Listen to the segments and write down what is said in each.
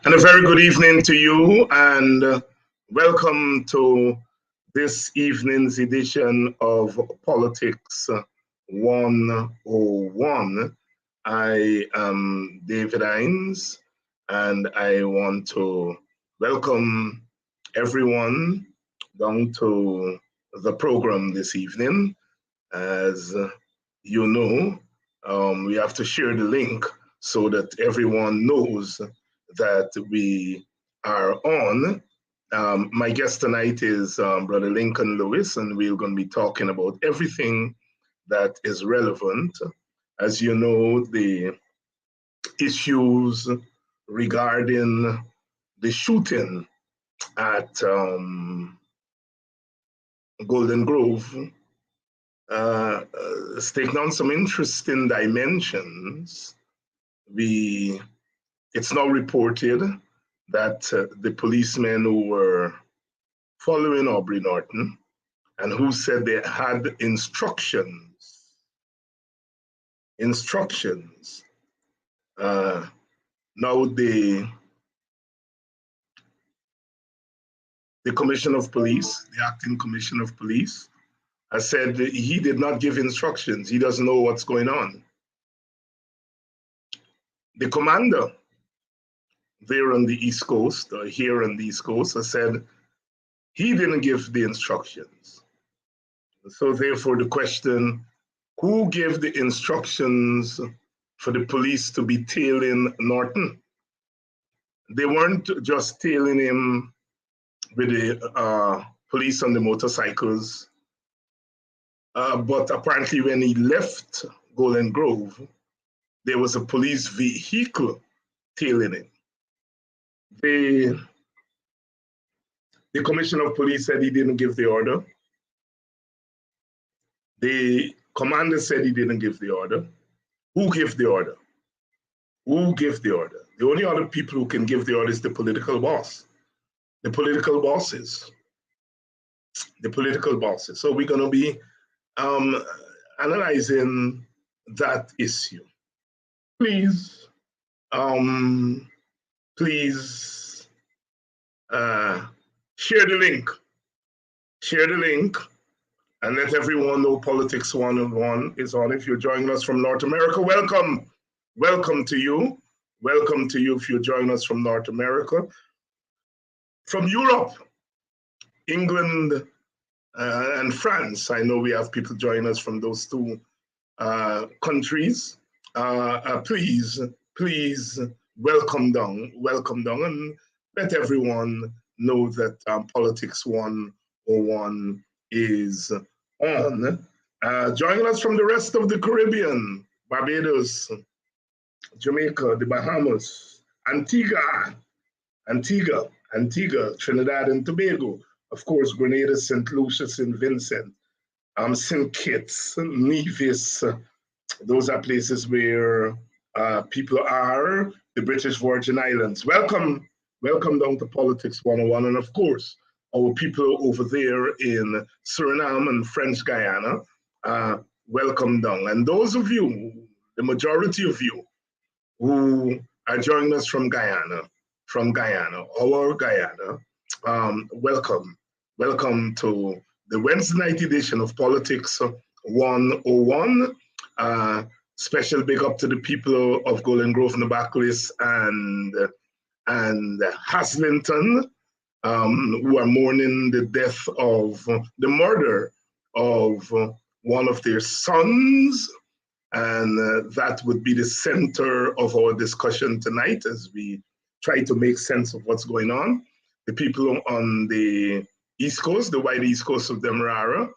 And a very good evening to you, and welcome to this evening's edition of Politics 101. I am David Hinds, and I want to welcome everyone down to the program this evening. As you know, we have to share the link so that everyone knows that we are on. My guest tonight is Brother Lincoln Lewis, and we're going to be talking about everything that is relevant. As you know, the issues regarding the shooting at Golden Grove it's taken on some interesting dimensions. We It's now reported that the policemen who were following Aubrey Norton and who said they had instructions. Now the commissioner of police, the acting commissioner of police, has said that he did not give instructions. He doesn't know what's going on. The commander there on the East Coast, or here on the East Coast, has said he didn't give the instructions. So therefore the question, who gave the instructions for the police to be tailing Norton? They weren't just tailing him with the police on the motorcycles, but apparently when he left Golden Grove, there was a police vehicle tailing him. The commissioner of police said he didn't give the order. The commander said he didn't give the order. Who gave the order? Who gave the order? The only other people who can give the order is the political boss. The political bosses. The political bosses. So we're going to be analyzing that issue. Please, please share the link. Share the link and let everyone know Politics 101 is on. If you're joining us from North America, welcome. Welcome to you. Welcome to you if you're joining us from North America. From Europe, England, and France. I know we have people joining us from those two countries. Please welcome down, and let everyone know that Politics 101 is on. Joining us from the rest of the Caribbean, Barbados, Jamaica, the Bahamas, Antigua, Trinidad and Tobago, of course, Grenada, St. Lucia, St. Vincent, St. Kitts, Nevis. Those are places where people are, the British Virgin Islands. Welcome down to Politics 101. And of course, our people over there in Suriname and French Guyana, welcome down. And those of you, the majority of you, who are joining us from Guyana, our Guyana, welcome. Welcome to the Wednesday night edition of Politics 101. Special big up to the people of Golden Grove, Nabaklis, and Haslington, who are mourning the death of the murder of one of their sons. And that would be the center of our discussion tonight as we try to make sense of what's going on. The people on the East Coast, the wide East Coast of Demerara,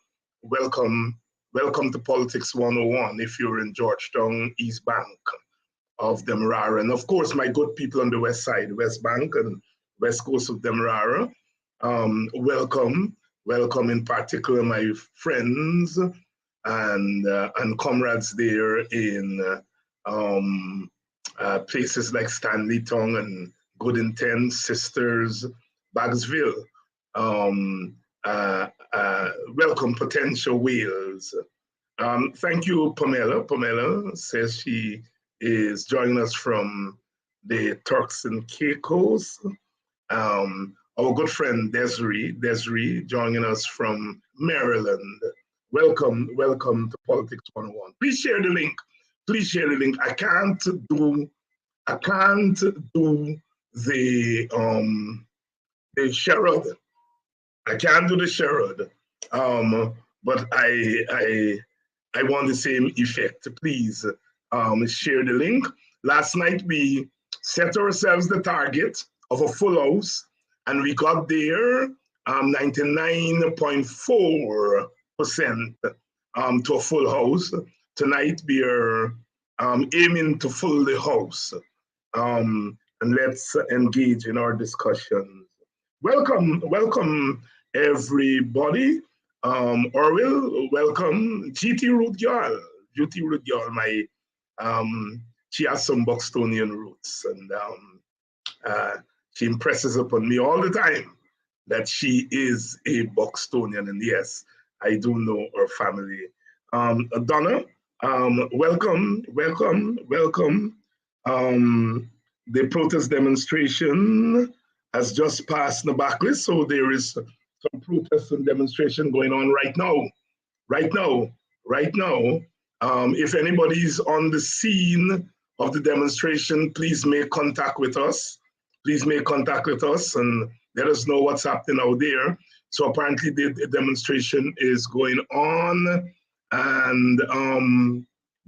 welcome to Politics 101 if you're in Georgetown, East Bank of Demerara. And of course, my good people on the West side, West Bank and West Coast of Demerara, welcome in particular my friends and comrades there in places like Stanleytown and Good Intent, Sisters, Bagsville. Welcome, Potential Wales. Thank you, Pamela. Pamela says she is joining us from the Turks and Caicos. Our good friend Desiree joining us from Maryland. Welcome to Politics 101. Please share the link. Please share the link. I can't do the charade. I can't do the charade. But I want the same effect. Please share the link. Last night we set ourselves the target of a full house, and we got there 99.4% to a full house. Tonight we are aiming to fill the house. And let's engage in our discussions. Welcome everybody. Orwell, welcome. GT Root Girl, my she has some Buxtonian roots, and she impresses upon me all the time that she is a Buxtonian, and yes, I do know her family. Donna, welcome. The protest demonstration has just passed the backlist, so there is some protest and demonstration going on right now. If anybody's on the scene of the demonstration, please make contact with us. And let us know what's happening out there. So apparently the demonstration is going on, and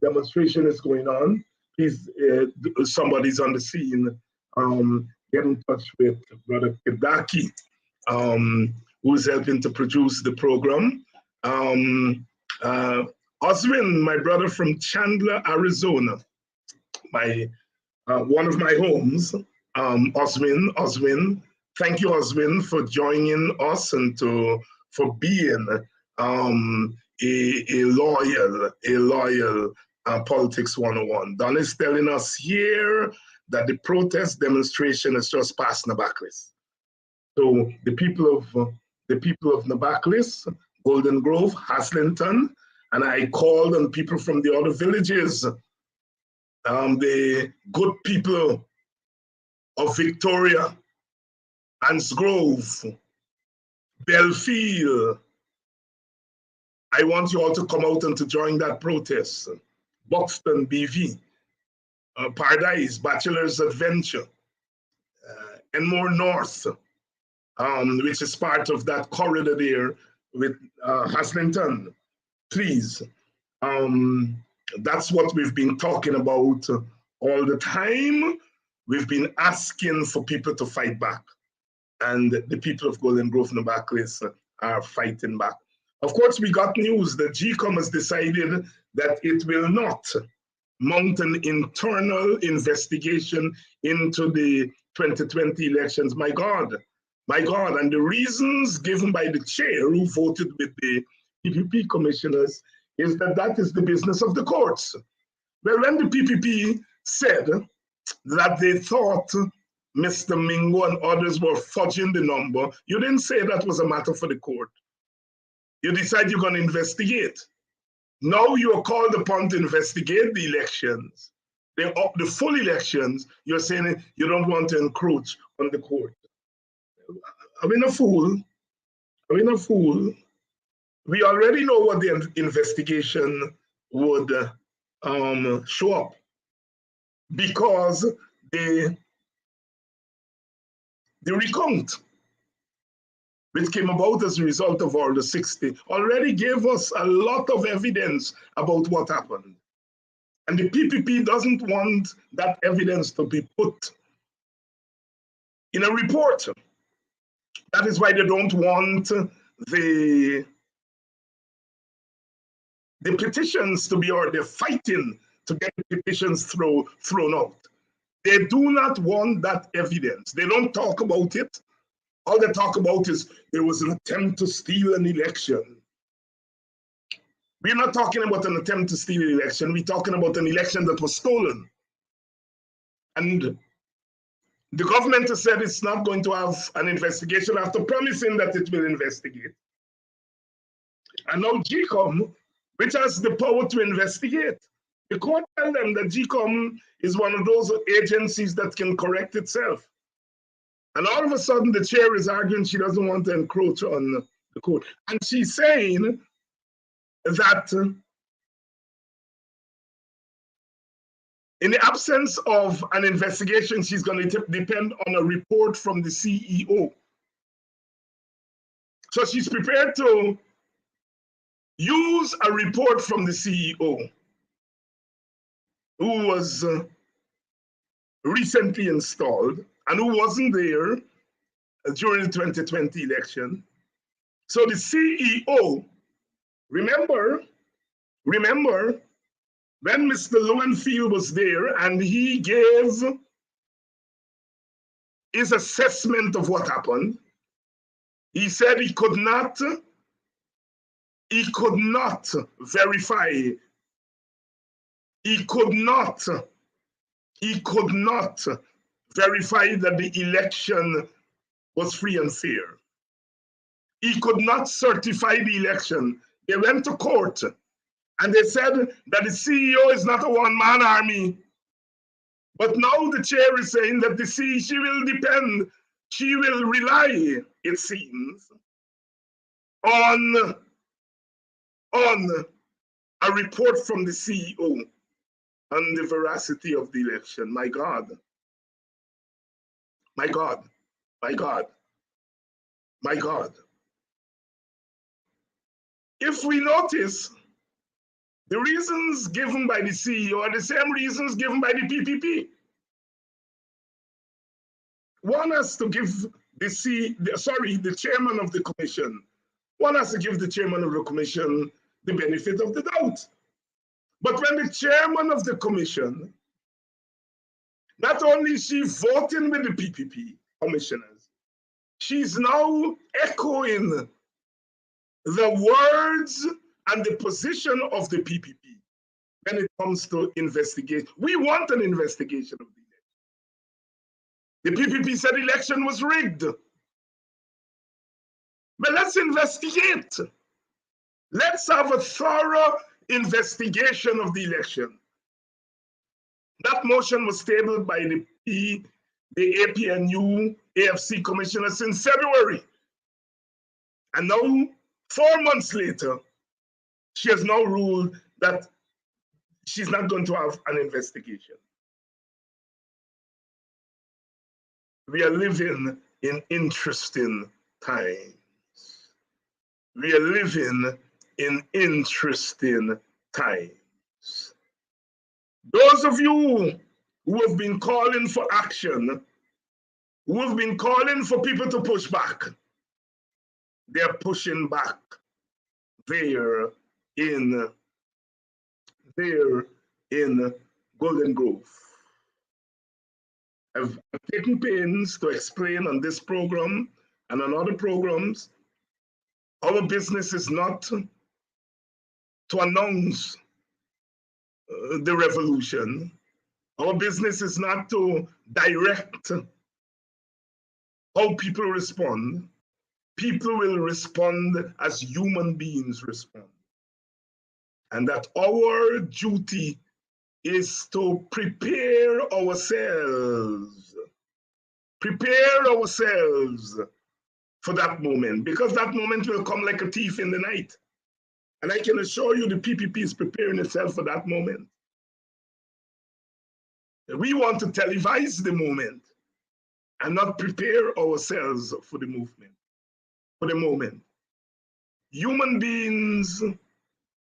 demonstration is going on. Please, somebody's on the scene, get in touch with Brother Kedaki, who's helping to produce the program. Oswin, my brother from Chandler, Arizona, one of my homes. Oswin, thank you, Oswin, for joining us and for being a loyal Politics 101. Don is telling us here that the protest demonstration is just past Nabaklis. So the people of Nabaklis, Golden Grove, Haslington, and I called on people from the other villages, the good people of Victoria, Hansgrove, Belfield. I want you all to come out and to join that protest. Buxton, BV, Paradise, Bachelor's Adventure, Enmore North, which is part of that corridor there with Haslington. Please, that's what we've been talking about all the time. We've been asking for people to fight back, and the people of Golden Grove, Nabaklis are fighting back. Of course, we got news that GCOM has decided that it will not mount an internal investigation into the 2020 elections. My God. And the reasons given by the chair who voted with the PPP commissioners is that is the business of the courts. Well, when the PPP said that they thought Mr. Mingo and others were fudging the number, you didn't say that was a matter for the court. You decide you're going to investigate. Now you are called upon to investigate the elections, the full elections. You're saying you don't want to encroach on the court. Are we not fool? We already know what the investigation would show up, because the recount, which came about as a result of all the 60, already gave us a lot of evidence about what happened. And the PPP doesn't want that evidence to be put in a report. That is why they don't want the petitions to be, or they're fighting to get the petitions thrown out. They do not want that evidence. They don't talk about it. All they talk about is there was an attempt to steal an election. We're not talking about an attempt to steal an election. We're talking about an election that was stolen. And the government has said it's not going to have an investigation after promising that it will investigate. And now GCOM, which has the power to investigate, The court tell them that GCOM is one of those agencies that can correct itself. And all of a sudden, the chair is arguing she doesn't want to encroach on the court. And she's saying that in the absence of an investigation, she's going to depend on a report from the CEO. So she's prepared to use a report from the CEO, who was recently installed and who wasn't there during the 2020 election. So the CEO, remember when Mr. Lowenfield was there and he gave his assessment of what happened, he said he could not verify, he could not verify that the election was free and fair. He could not certify the election. They went to court and they said that the CEO is not a one-man army. But now the chair is saying that she will rely, it seems, on a report from the CEO on the veracity of the election. My God. My God. My God. My God. If we notice, the reasons given by the CEO are the same reasons given by the PPP. One has to give the chairman of the commission, one has to give the chairman of the commission the benefit of the doubt. But when the chairman of the commission, not only is she voting with the PPP commissioners, she's now echoing the words and the position of the PPP when it comes to investigation. We want an investigation of the election. The PPP said the election was rigged. But let's investigate. Let's have a thorough investigation of the election. That motion was tabled by the APNU AFC commissioner since February. And now, 4 months later, she has now ruled that she's not going to have an investigation. We are living in interesting times. We are living in interesting times. Those of you who have been calling for action, who have been calling for people to push back, they're pushing back there in Golden Grove. I've taken pains to explain on this program and on other programs, our business is not to announce the revolution. Our business is not to direct how people respond. People will respond as human beings respond. And that our duty is to prepare ourselves for that moment, because that moment will come like a thief in the night. And I can assure you the PPP is preparing itself for that moment. We want to televise the moment and not prepare ourselves for the movement, for the moment. Human beings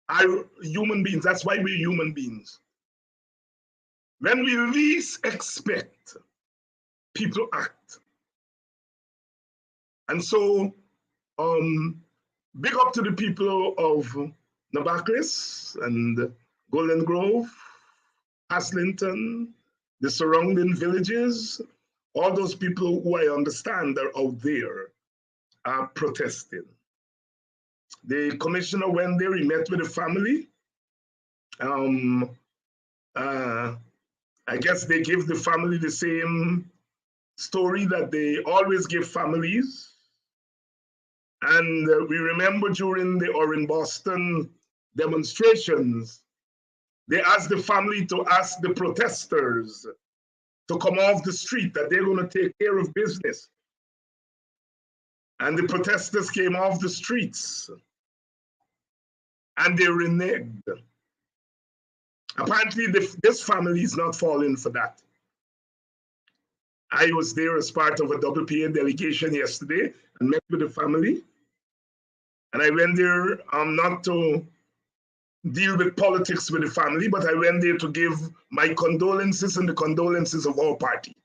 are human beings. That's why we're human beings. When we least expect, people act. And so, big up to the people of Nabakris and Golden Grove, Haslington, the surrounding villages, all those people who I understand are out there are protesting. The commissioner went there, he met with the family. I guess they give the family the same story that they always give families. And we remember during the Orin Boston demonstrations, they asked the family to ask the protesters to come off the street, that they're going to take care of business. And the protesters came off the streets and they reneged. Apparently, this family is not falling for that. I was there as part of a WPA delegation yesterday and met with the family. And I went there not to deal with politics with the family, but I went there to give my condolences and the condolences of our party.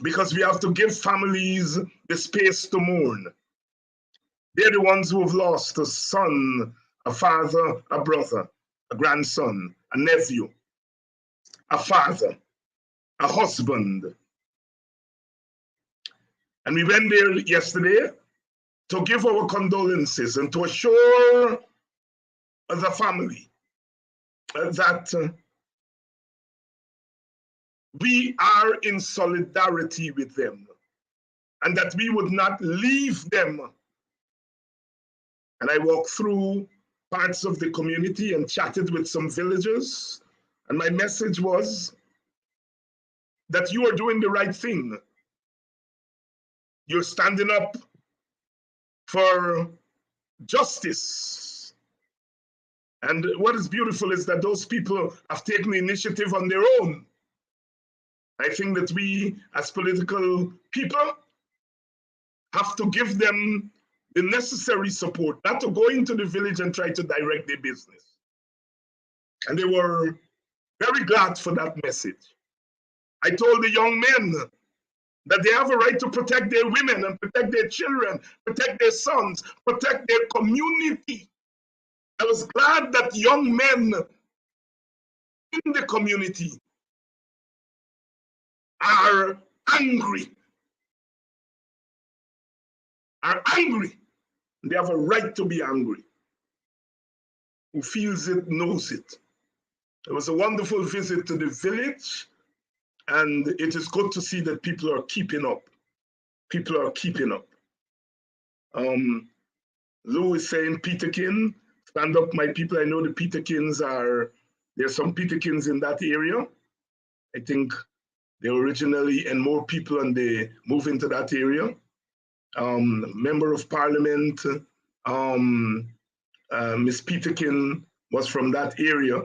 Because we have to give families the space to mourn. They're the ones who have lost a son, a father, a brother, a grandson, a nephew, a father, a husband. And we went there yesterday to give our condolences and to assure the family that we are in solidarity with them and that we would not leave them. And I walked through parts of the community and chatted with some villagers. And my message was that you are doing the right thing. You're standing up for justice. And what is beautiful is that those people have taken the initiative on their own. I think that we, as political people, have to give them the necessary support, not to go into the village and try to direct their business. And they were very glad for that message. I told the young men that they have a right to protect their women and protect their children, protect their sons, protect their community. I was glad that young men in the community are angry. They have a right to be angry. Who feels it knows it. It was a wonderful visit to the village, and it is good to see that people are keeping up. People are keeping up. Lou is saying Peterkin, stand up, my people. I know the Peterkins there's some Peterkins in that area. I think they originally, and more people, and they move into that area. Member of Parliament, Miss Peterkin was from that area.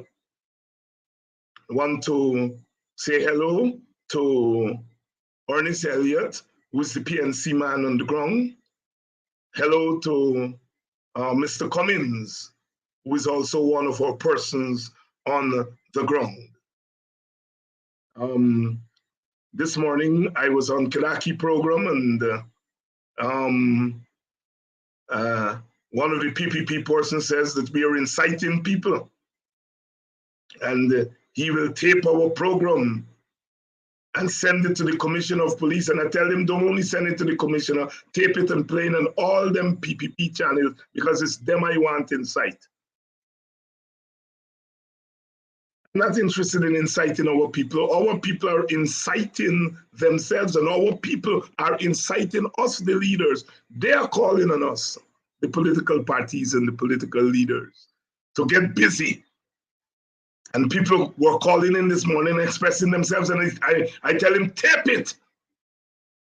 I want to say hello to Ernest Elliott, who's the PNC man on the ground. Hello to Mr. Cummins, who is also one of our persons on the ground. This morning, I was on Kilaki program, and one of the PPP persons says that we are inciting people, and he will tape our program and send it to the Commissioner of Police. And I tell him, don't only send it to the Commissioner, tape it and play it on all them PPP channels, because it's them I want in sight. I'm not interested in inciting our people. Our people are inciting themselves, and our people are inciting us, the leaders. They are calling on us, the political parties and the political leaders, to get busy. And people were calling in this morning, expressing themselves, and I tell him, tape it.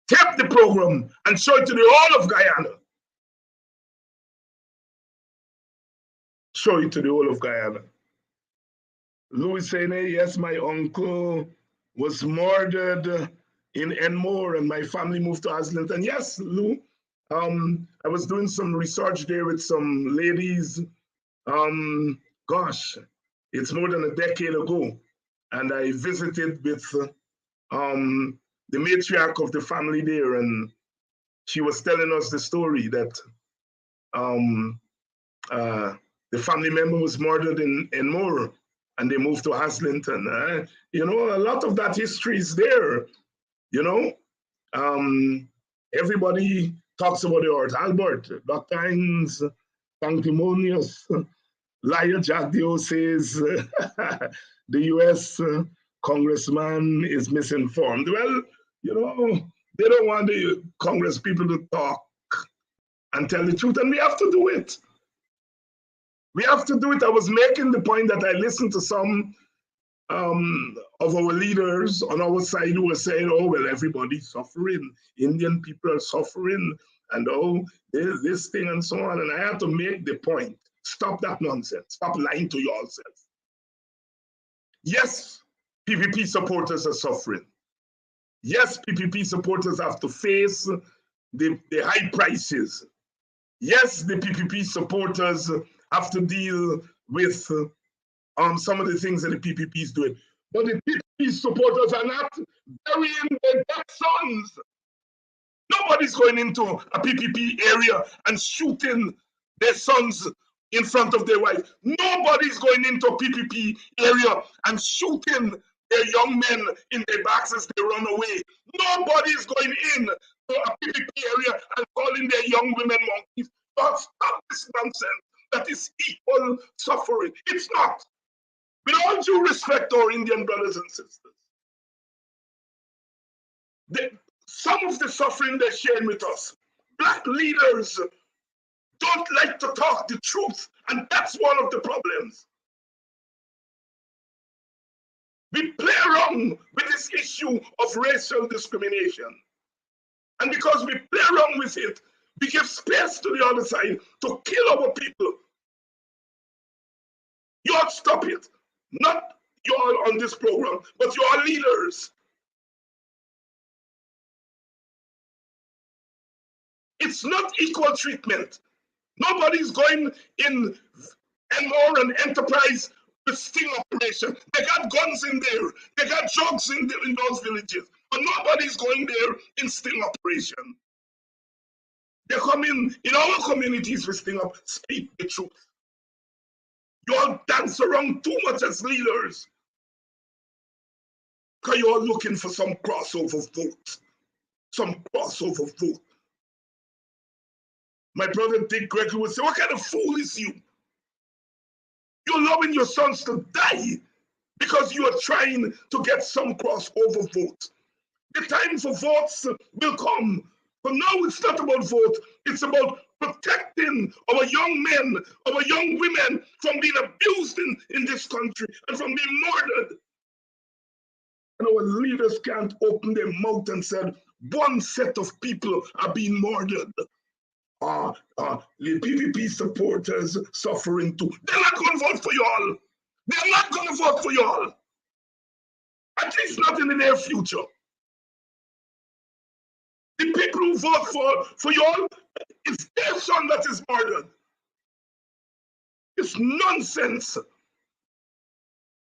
Tape the program and show it to the whole of Guyana. Show it to the whole of Guyana. Louis saying, hey, yes, my uncle was murdered in Enmore and my family moved to Islington. Yes, Lou, I was doing some research there with some ladies. Gosh, it's more than a decade ago. And I visited with the matriarch of the family there, and she was telling us the story that the family member was murdered in Enmore, and they moved to Haslington. You know, a lot of that history is there. You know, everybody talks about the Earth. Albert, Dr. Hinds, sanctimonious, liar Jack Dio says the US congressman is misinformed. Well, you know, they don't want the Congress people to talk and tell the truth, and we have to do it. We have to do it. I was making the point that I listened to some of our leaders on our side who were saying, oh, well, everybody's suffering. Indian people are suffering, and oh, there's this thing and so on. And I had to make the point. Stop that nonsense. Stop lying to yourself. Yes, PPP supporters are suffering. Yes, PPP supporters have to face the high prices. Yes, the PPP supporters have to deal with some of the things that the PPP is doing. But the PPP supporters are not burying their dead sons. Nobody's going into a PPP area and shooting their sons in front of their wife. Nobody's going into a PPP area and shooting their young men in their backs as they run away. Nobody's going in to a PPP area and calling their young women monkeys. But stop this nonsense that is equal suffering. It's not. With all due respect to our Indian brothers and sisters, some of the suffering they're sharing with us, Black leaders don't like to talk the truth, and that's one of the problems. We play around with this issue of racial discrimination. And because we play around with it, we give space to the other side to kill our people. You ought to stop it. Not you all on this program, but you are leaders. It's not equal treatment. Nobody's going in Enmore and Enterprise with sting operation. They got guns in there. They got drugs in those villages. But nobody's going there in sting operation. They come in our communities with sting up. Speak the truth. You all dance around too much as leaders. Because you're looking for some crossover vote. Some crossover vote. My brother Dick Gregory would say, what kind of fool is you? You're allowing your sons to die because you are trying to get some crossover vote. The time for votes will come. But now it's not about vote. It's about protecting our young men, our young women from being abused in this country and from being murdered. And our leaders can't open their mouth and say, one set of people are being murdered. The PPP supporters suffering too. They're not going to vote for y'all. They're not going to vote for y'all. At least not in the near future. The people who vote for y'all, it's their son that is murdered. It's nonsense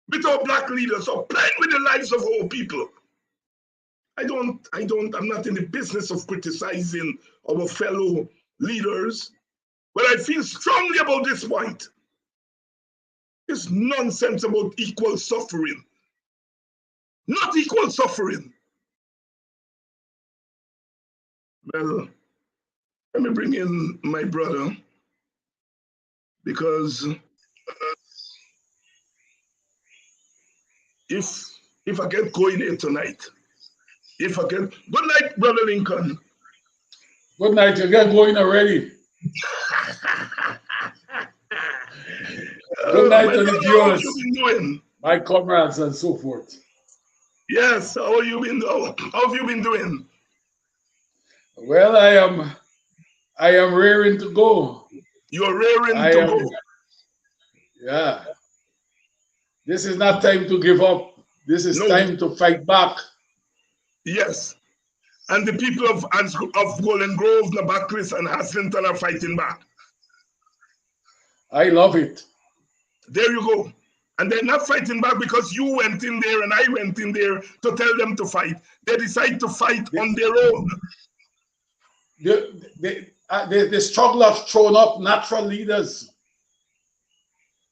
with our Black leaders or playing with the lives of our people. I'm not in the business of criticizing our fellow leaders, but I feel strongly about this point. It's nonsense about equal suffering. Not equal suffering. Well, let me bring in my brother, because if I get going here tonight, good night, Brother Lincoln. Good night, you get going already. Good night to the viewers, how you been doing? My comrades and so forth. Yes, how have you been doing? Well, I am raring to go. You're raring to go. Yeah. This is not time to give up. This is time to fight back. Yes. And the people of Golden Grove, Nabakris, and Haslington are fighting back. I love it. There you go. And they're not fighting back because you went in there and I went in there to tell them to fight. They decide to fight on their own. The struggle has thrown up natural leaders.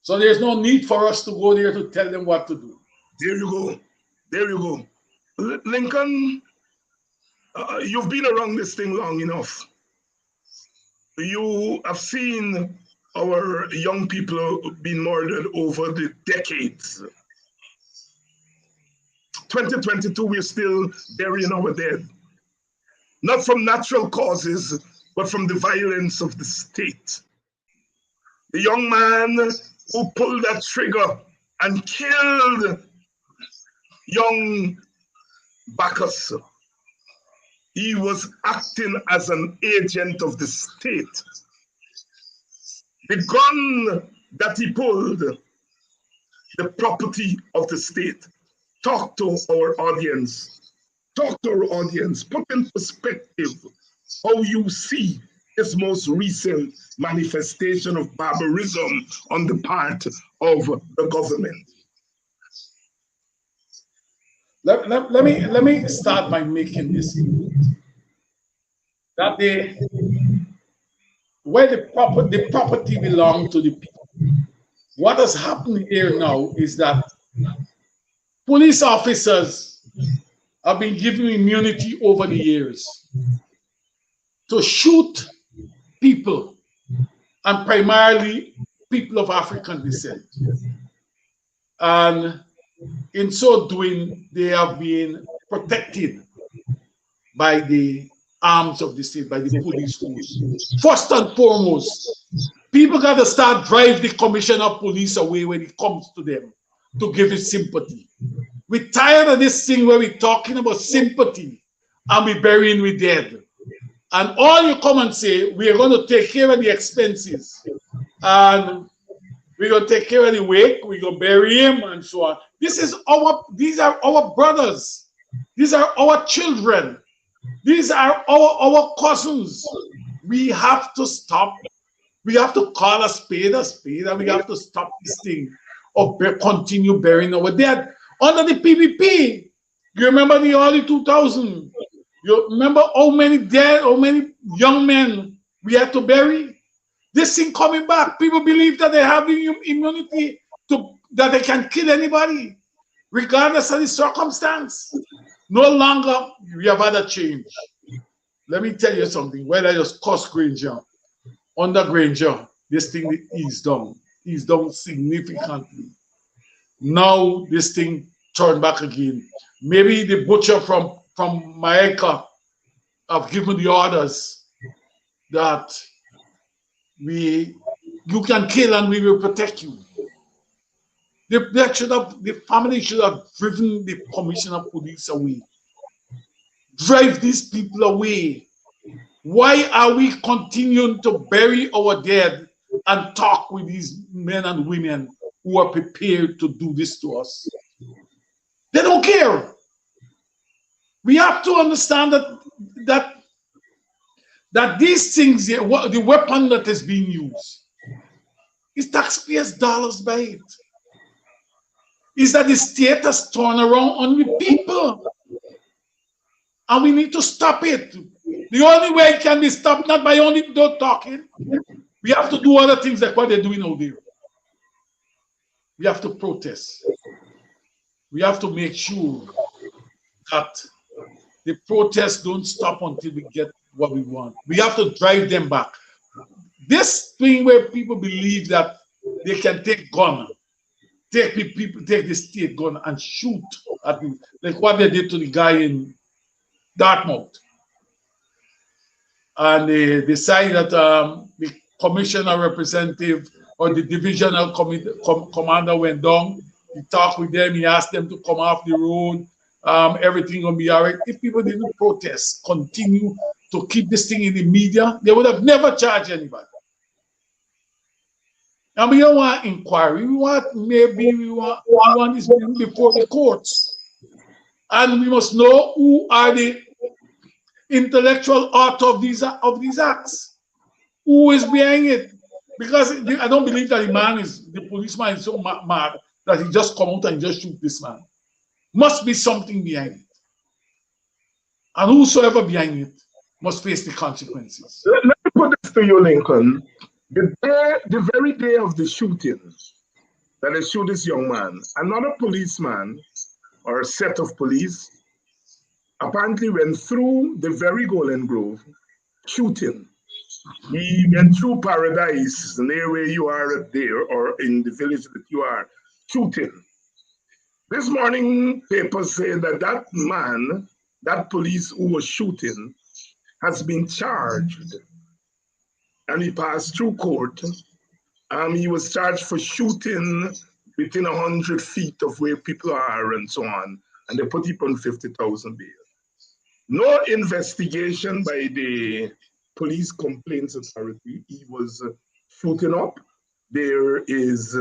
So there's no need for us to go there to tell them what to do. There you go. There you go. Lincoln, you've been around this thing long enough. You have seen our young people being murdered over the decades. 2022, we're still burying our dead. Not from natural causes, but from the violence of the state. The young man who pulled that trigger and killed young Bacchus, he was acting as an agent of the state. The gun that he pulled, the property of the state. Talk to our audience. Talk to our audience. Put in perspective how you see this most recent manifestation of barbarism on the part of the government. Let me start by making this point. That where the property belongs to the people. What has happened here now is that police officers have been given immunity over the years to shoot people, and primarily people of African descent. And in so doing, they have been protected by the arms of the state, by the police force. First and foremost, people got to start drive the commissioner of police away when it comes to them to give it sympathy. We're tired of this thing where we're talking about sympathy and we're burying we dead. And all you come and say, we're going to take care of the expenses and we're going to take care of the wake, we're going to bury him and so on. These are our brothers. These are our children. These are our cousins. We have to stop. We have to call a spade, and we have to stop this thing of continue burying our dead. Under the PVP, you remember the early 2000s? You remember how many dead, how many young men we had to bury? This thing coming back. People believe that they have the immunity that they can kill anybody, regardless of the circumstance. No longer we have had a change. Let me tell you something. When I just cost Granger, under Granger, this thing is down significantly. Now this thing turned back again. Maybe the butcher from Maeka have given the orders that you can kill and we will protect you. The family should have driven the commissioner of police away. Drive these people away. Why are we continuing to bury our dead and talk with these men and women who are prepared to do this to us? They don't care. We have to understand that these things, the weapon that is being used, is taxpayers' dollars by it. Is that the state has turned around on the people. And we need to stop it. The only way it can be stopped, not by only talking, we have to do other things like what they're doing out there. We have to protest. We have to make sure that the protests don't stop until we get what we want. We have to drive them back. This thing where people believe that they can take gun, take the state gun and shoot at me, like what they did to the guy in Dartmouth. And they decided that the commissioner representative or the divisional commander went down. He talked with them. He asked them to come off the road. Everything will be all right. If people didn't protest, continue to keep this thing in the media, they would have never charged anybody. And we don't want inquiry. We want this before the courts. And we must know who are the intellectual author of these acts. Who is behind it? Because I don't believe that the policeman is so mad that he just come out and just shoot this man. Must be something behind it. And whosoever behind it must face the consequences. Let me put this to you, Lincoln. The very day of the shooting, that they shoot this young man, another policeman or a set of police apparently went through the very Golden Grove shooting. He went through Paradise, near where you are up there, or in the village that you are, shooting. This morning, papers say that man, that police who was shooting, has been charged. And he passed through court He was charged for shooting within 100 feet of where people are and so on. And they put him on 50,000 bail. No investigation by the police complaints authority. He was shooting up. There is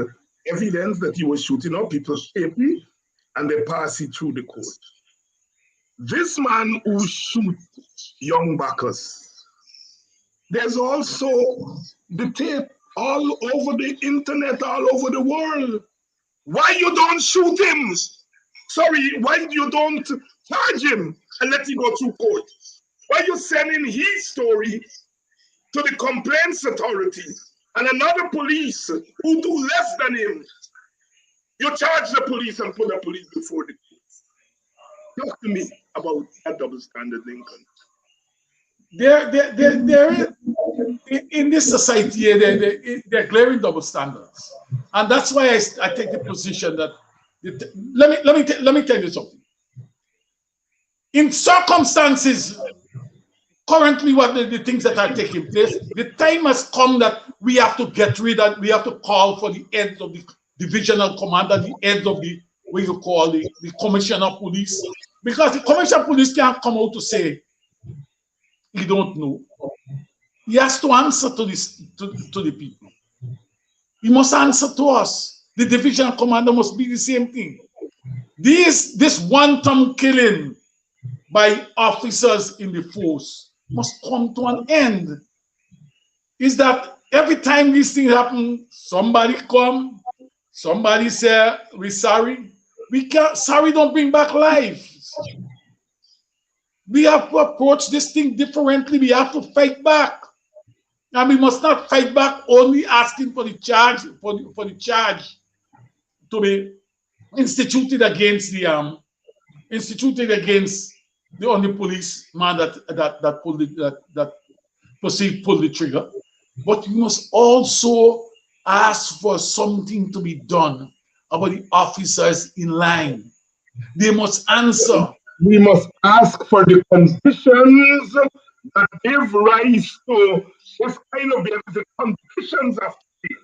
evidence that he was shooting up. People tape it and they pass it through the court. This man who shoot young Bacchus, there's also the tape all over the internet, all over the world. Why you don't shoot him? Sorry, why you don't charge him and let him go through court? Why you sending his story to the complaints authority and another police who do less than him? You charge the police and put the police before the court. Talk to me about that double standard, Lincoln. There, in this society, they're glaring double standards, and that's why I take the position that let me tell you something. In circumstances, currently, what the things that are taking place, the time has come that we have to get rid of. We have to call for the heads of the divisional commander, the heads of the what you call the commissioner of police, because the commissioner of police can't come out to say he don't know. He has to answer to this to the people. He must answer to us. The divisional commander must be the same thing. This wanton killing by officers in the force must come to an end. Is that every time these things happen, somebody come, somebody say, we're sorry. We can't, sorry don't bring back life. We have to approach this thing differently. We have to fight back. And we must not fight back only asking for the charge, for the charge to be instituted against the only policeman that pulled the trigger. But we must also ask for something to be done about the officers in line. They must answer. We must ask for the conditions that give rise to this kind of behavior. The conditions have to change.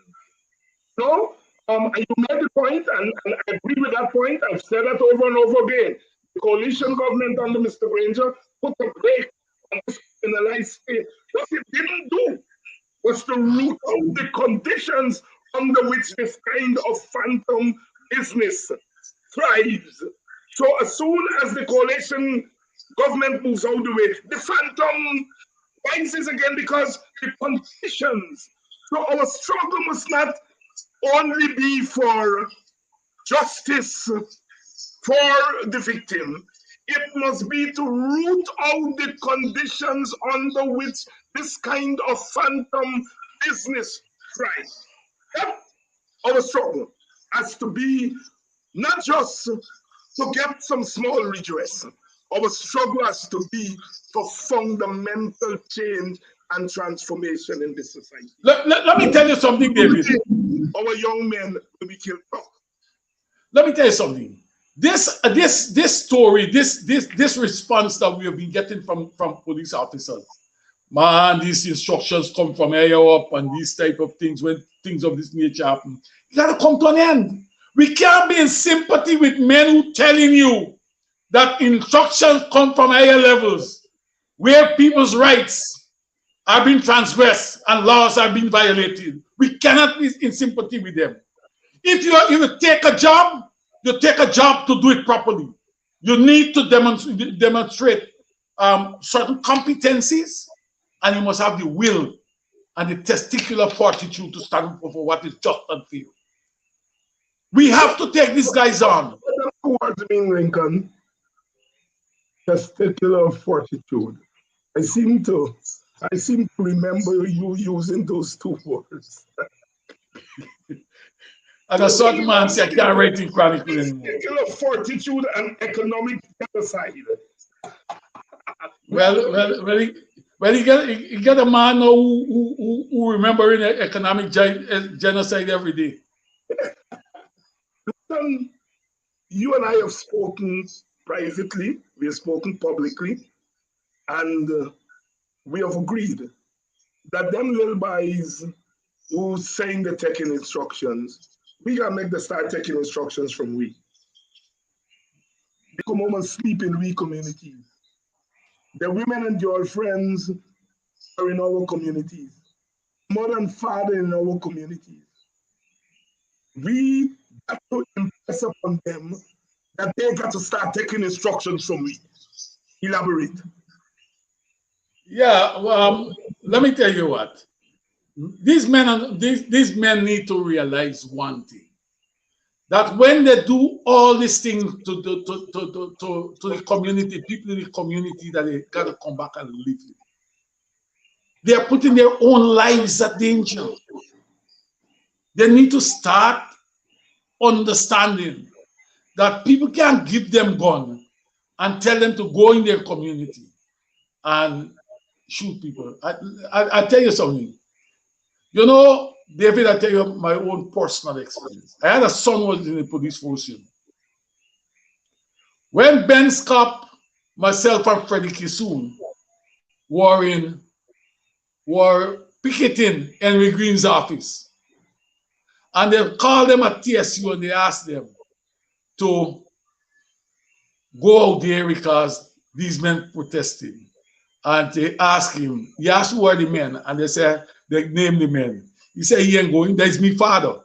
So, and you made the point, and I agree with that point. I've said that over and over again. The coalition government under Mr. Granger put a break on this criminalized state. What it didn't do was to root out the conditions under which this kind of phantom business thrives. So as soon as the coalition government moves out the way, the phantom rises again because the conditions. So our struggle must not only be for justice for the victim. It must be to root out the conditions under which this kind of phantom business thrives. That our struggle has to be not just to get some small redress. Our struggle has to be for fundamental change and transformation in this society. Let me tell you something, David. Our young men will be killed. Let me tell you something. This story, this response that we have been getting from police officers, man, these instructions come from higher up and these type of things, when things of this nature happen, you gotta come to an end. We can't be in sympathy with men who telling you that instructions come from higher levels, where people's rights are being transgressed and laws are being violated. We cannot be in sympathy with them. If you take a job, you take a job to do it properly. You need to demonstrate certain competencies, and you must have the will and the testicular fortitude to stand up for what is just and fair. We have to take these guys on. What words mean, Lincoln? Testicular fortitude. I seem to remember you using those two words. And a certain man said, I can't write in Chronicle anymore. Testicular fortitude and economic genocide. Well, you get a man who remembering economic genocide every day. You and I have spoken privately, we have spoken publicly, and we have agreed that them little boys who saying the taking instructions, we gotta make the start taking instructions from we. They come home and sleep in we communities. The women and girlfriends are in our communities. Mother and father in our communities. We got to impress upon them that they got to start taking instructions from we. Elaborate. Yeah, let me tell you what. These men need to realize one thing. That when they do all these things to the community, people in the community, that they got to come back and live with. They are putting their own lives at danger. They need to start understanding that people can't give them gun and tell them to go in their community and shoot people. I tell you something. You know, David, I tell you my own personal experience. I had a son who was in the police force. When Ben Scott, myself, and Freddie Kissoon were picketing Henry Green's office, and they called them at TSU and they asked them to go out there because these men protesting. And they asked him, he asked who are the men, and they named the men. He said, he ain't going, that's me father.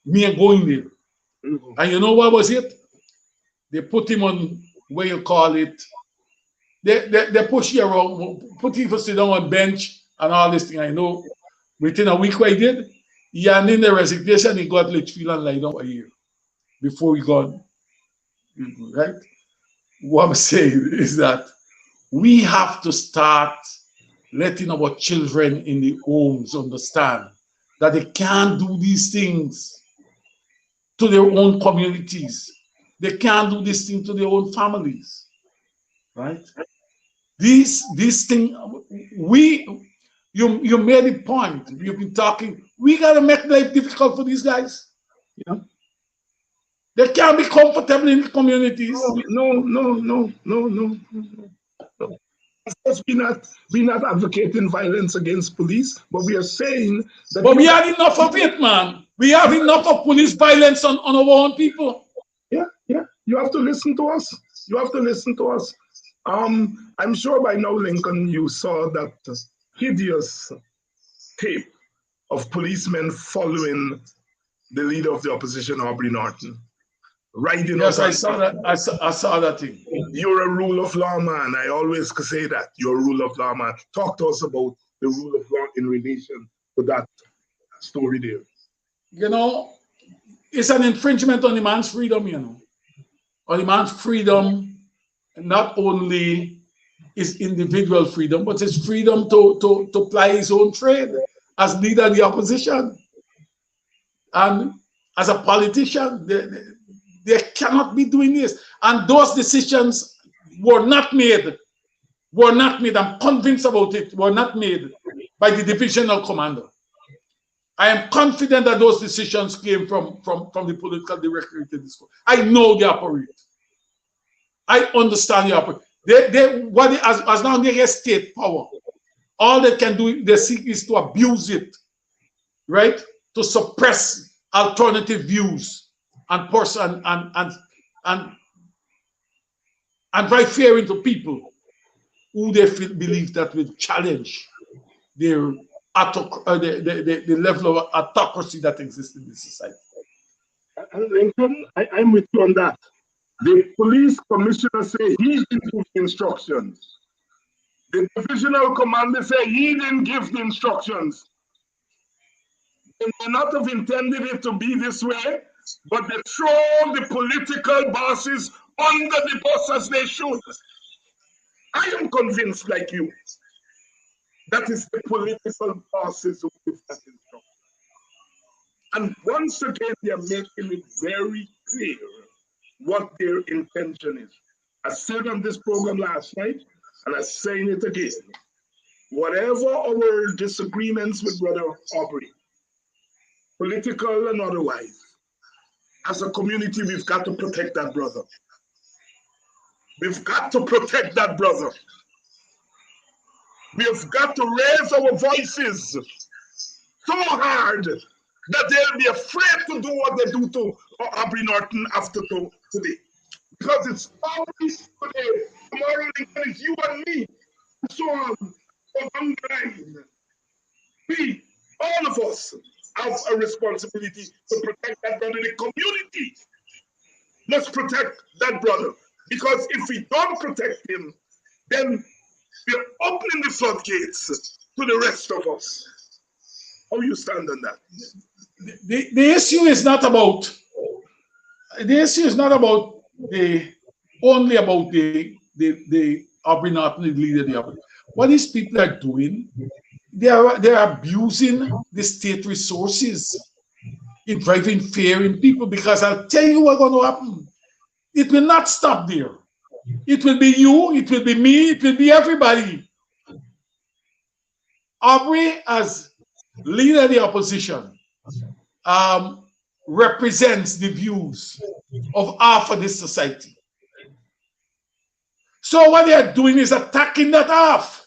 Me ain't going there. And you know what was it? They put him on, what you call it, they push you around, put him to sit down on bench and all this thing. I know within a week what he did, he handed in the resignation, he got Litchfield and lied down a year before he gone. Right? What I'm saying is that we have to start letting our children in the homes understand that they can't do these things to their own communities. They can't do this thing to their own families. Right? This thing, you made a point. You've been talking. We gotta make life difficult for these guys. You know? They can't be comfortable in the communities. No. We're not advocating violence against police, but we are saying that. But we have enough of it, man. We have enough of police violence on our own people. Yeah. You have to listen to us. I'm sure by now, Lincoln, you saw that hideous tape of policemen following the leader of the opposition, Aubrey Norton. Riding. Yes, I saw that. I saw that thing. You're a rule of law man. I always say that. You're a rule of law man. Talk to us about the rule of law in relation to that story there. You know, it's an infringement on the man's freedom, you know. On the man's freedom, not only his individual freedom, but his freedom to ply his own trade as leader of the opposition. And as a politician, they cannot be doing this. And those decisions were not made. I'm convinced about it. Were not made by the divisional commander. I am confident that those decisions came from the political directorate in this. I know they operate. I understand they operate. As long as they get state power, all they can do, they seek, is to abuse it, right? To suppress alternative views and drive fear into people who they believe that will challenge the level of autocracy that exists in this society. And Lincoln, I'm with you on that. The police commissioner say he didn't give the instructions. The divisional commander say he didn't give the instructions. They may not have intended it to be this way, but they throw the political bosses under the bus as they should. I am convinced, like you, that is the political bosses who give that instruction. And once again, they are making it very clear what their intention is. I said on this program last night, and I'm saying it again. Whatever our disagreements with Brother Aubrey, political and otherwise, as a community, we've got to protect that brother. We've got to protect that brother. We've got to raise our voices so hard that they'll be afraid to do what they do to Aubrey Norton after today. Because it's always today. Tomorrow Lincoln is you and me. And so on. Along the line. We, all of us, have a responsibility to protect that brother. The community must protect that brother. Because if we don't protect him, then we're opening the floodgates to the rest of us. How you stand on that? The issue is not about only about the Aubrey Norton, the leader of the Aubrey. What these people are doing, they are abusing the state resources in driving fear in people, because I'll tell you what's going to happen. It will not stop there. It will be you, it will be me, it will be everybody. Aubrey, as leader of the opposition, represents the views of half of this society. So what they are doing is attacking that half.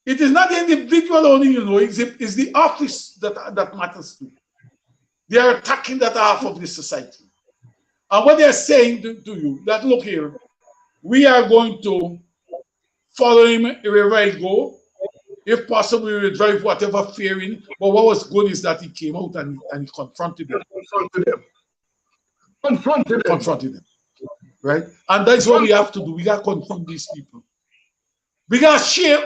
It is not the individual only, it's the office that matters to. They are attacking that half of this society. And what they're saying to you, that look here, we are going to follow him wherever he go. If possible, we will drive whatever fear in. But what was good is that he came out and he confronted them. Confronted them. Right? And that's what we have to do. We got to confront these people. We got to share.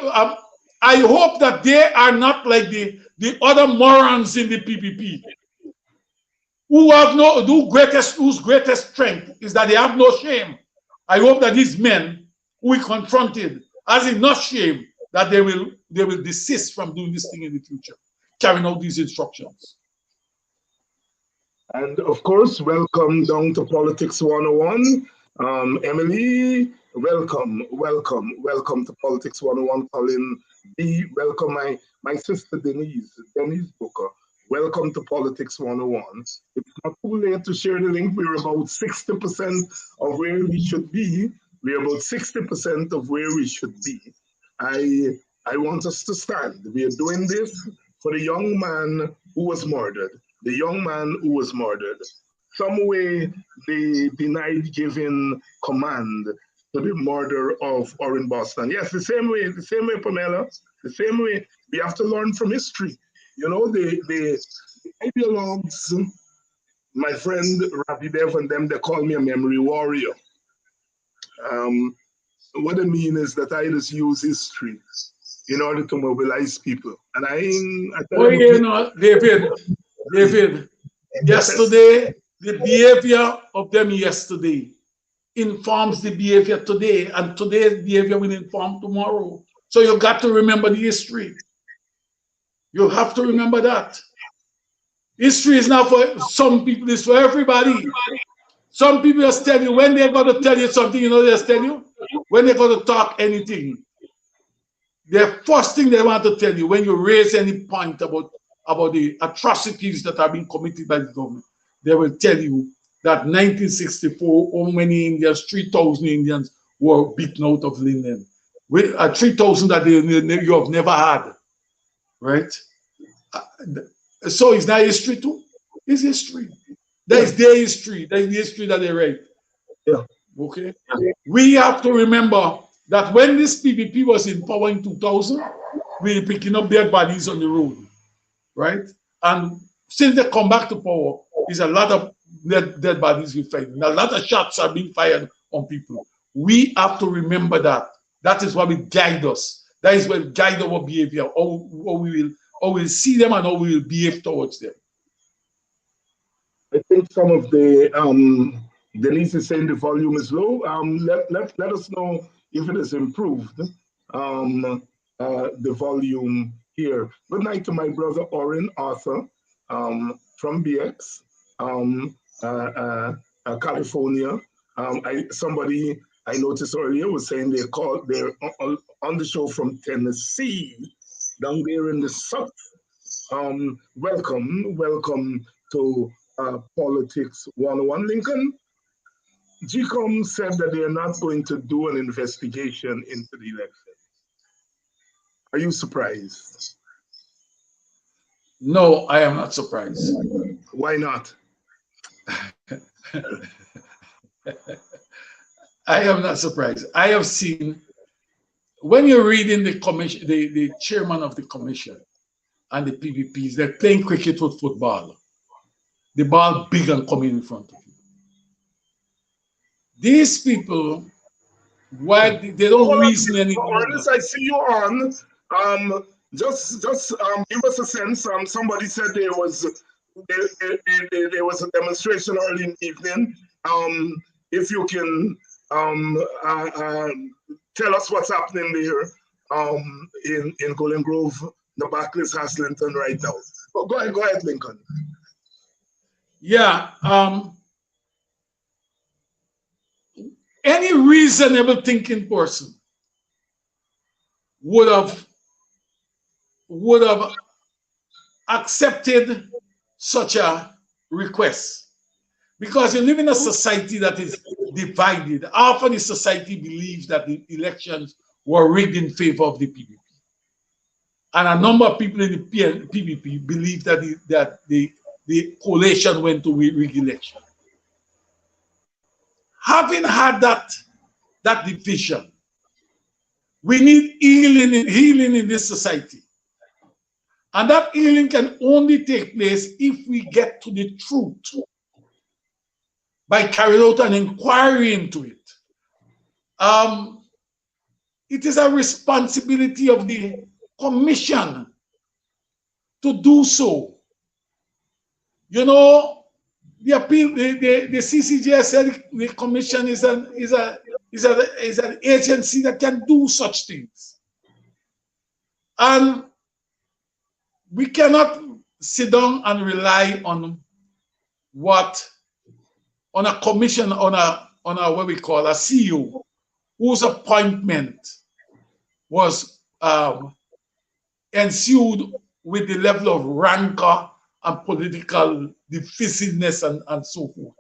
I hope that they are not like the other morons in the PPP whose greatest strength is that they have no shame. I hope that these men who we confronted has enough shame that they will desist from doing this thing in the future, carrying out these instructions. And of course, welcome down to Politics 101. Emily, welcome to Politics 101. Colin B, welcome my sister Denise Booker. Welcome to Politics 101. It's not too late to share the link. We're about 60% of where we should be. We're about 60% of where we should be. I want us to stand. We are doing this for the young man who was murdered. The young man who was murdered. Some way they denied giving command to the murder of Orrin Boston. Yes, the same way, Pamela, the same way. We have to learn from history. The ideologues, my friend Ravi Dev and them, they call me a memory warrior. What I mean is that I just use history in order to mobilize people. And David, yesterday, the behavior of them yesterday informs the behavior today, and today's behavior will inform tomorrow. So you got to remember the history. You have to remember that. History is not for some people, it's for everybody. Some people just tell you, when they're going to tell you something, they just tell you, when they're going to talk anything, the first thing they want to tell you, when you raise any point about the atrocities that are being committed by the government, they will tell you that 1964, how many Indians, 3,000 Indians were beaten out of Linden. With 3,000 that you have never had, right? So is that history too? It's history. That is their history. That is the history that they write. Yeah. Okay. We have to remember that when this PPP was in power in 2000, we were picking up dead bodies on the road, right? And since they come back to power, there's a lot of dead bodies we find. A lot of shots are being fired on people. We have to remember that. That is what will guide us. That is what will guide our behavior, how we will see them and how we will behave towards them. I think some of the Denise is saying the volume is low. Let us know if it is improved. The volume here. Good night to my brother Orrin Arthur from BX, California. Somebody I noticed earlier was saying they're on the show from Tennessee, down there in the south. Welcome to Politics 101. Lincoln, GCOM said that they are not going to do an investigation into the election. Are you surprised? No, I am not surprised. Why not? I am not surprised. I have seen, when you're reading the commission, the chairman of the commission and the PVPs, they're playing cricket with football. The ball big and coming in front of you. These people, why they don't Hold on, reason anymore. Ernest, I see you on. Just give us a sense. Somebody said there was a demonstration early in the evening. If you can tell us what's happening there in Golden Grove, the Barclays Haslington right now. Go ahead, Lincoln. Yeah. Any reasonable thinking person would have accepted such a request, because you live in a society that is divided. Half of the society believes that the elections were rigged in favor of the PVP, and a number of people in the PVP believe that the coalition went to rig election. Having had that division, we need healing in this society. And that healing can only take place if we get to the truth by carrying out an inquiry into it. It is a responsibility of the commission to do so. You know, the appeal, the CCJ said the commission is an agency that can do such things. And we cannot sit down and rely on a commission, on a what we call a CEO, whose appointment was ensued with the level of rancor and political divisiveness and so forth,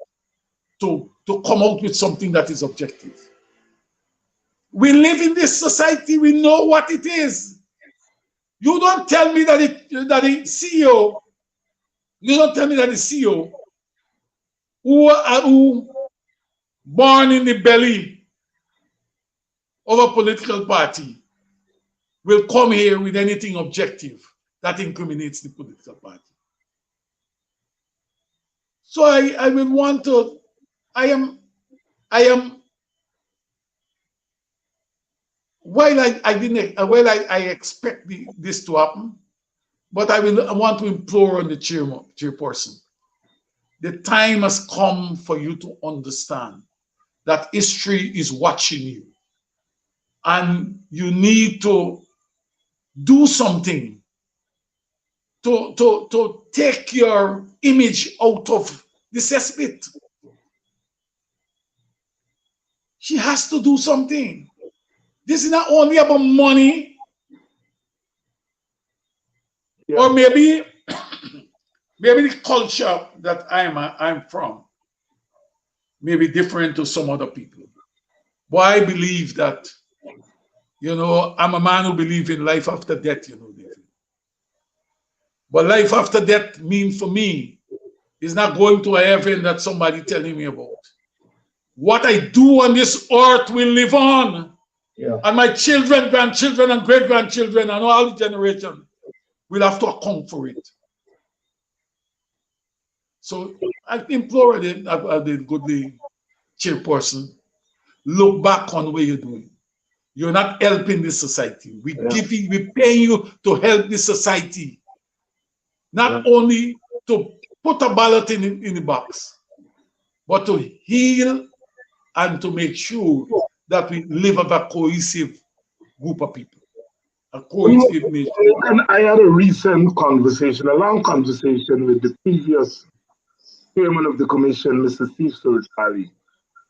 to come out with something that is objective. We live in this society, we know what it is. You don't tell me that the CEO, who born in the belly of a political party will come here with anything objective that incriminates the political party. So I will want to, while I expect this to happen, but I want to implore on the chairperson. The time has come for you to understand that history is watching you, and you need to do something to take your image out of the cesspit. She has to do something. This is not only about money, or maybe the culture that I'm from may be different to some other people. But I believe that, I'm a man who believes in life after death, David. But life after death means for me is not going to a heaven that somebody telling me about. What I do on this earth will live on. Yeah. And my children, grandchildren, and great-grandchildren, and all the generations will have to account for it. So I implore the goodly chairperson, look back on what you're doing. You're not helping this society. We pay you to help this society. Not only to put a ballot in the box, but to heal and to make sure that we live as a cohesive group of people. A cohesive nation. And I had a recent conversation, a long conversation with the previous chairman of the commission, Mr. Steve Surjali.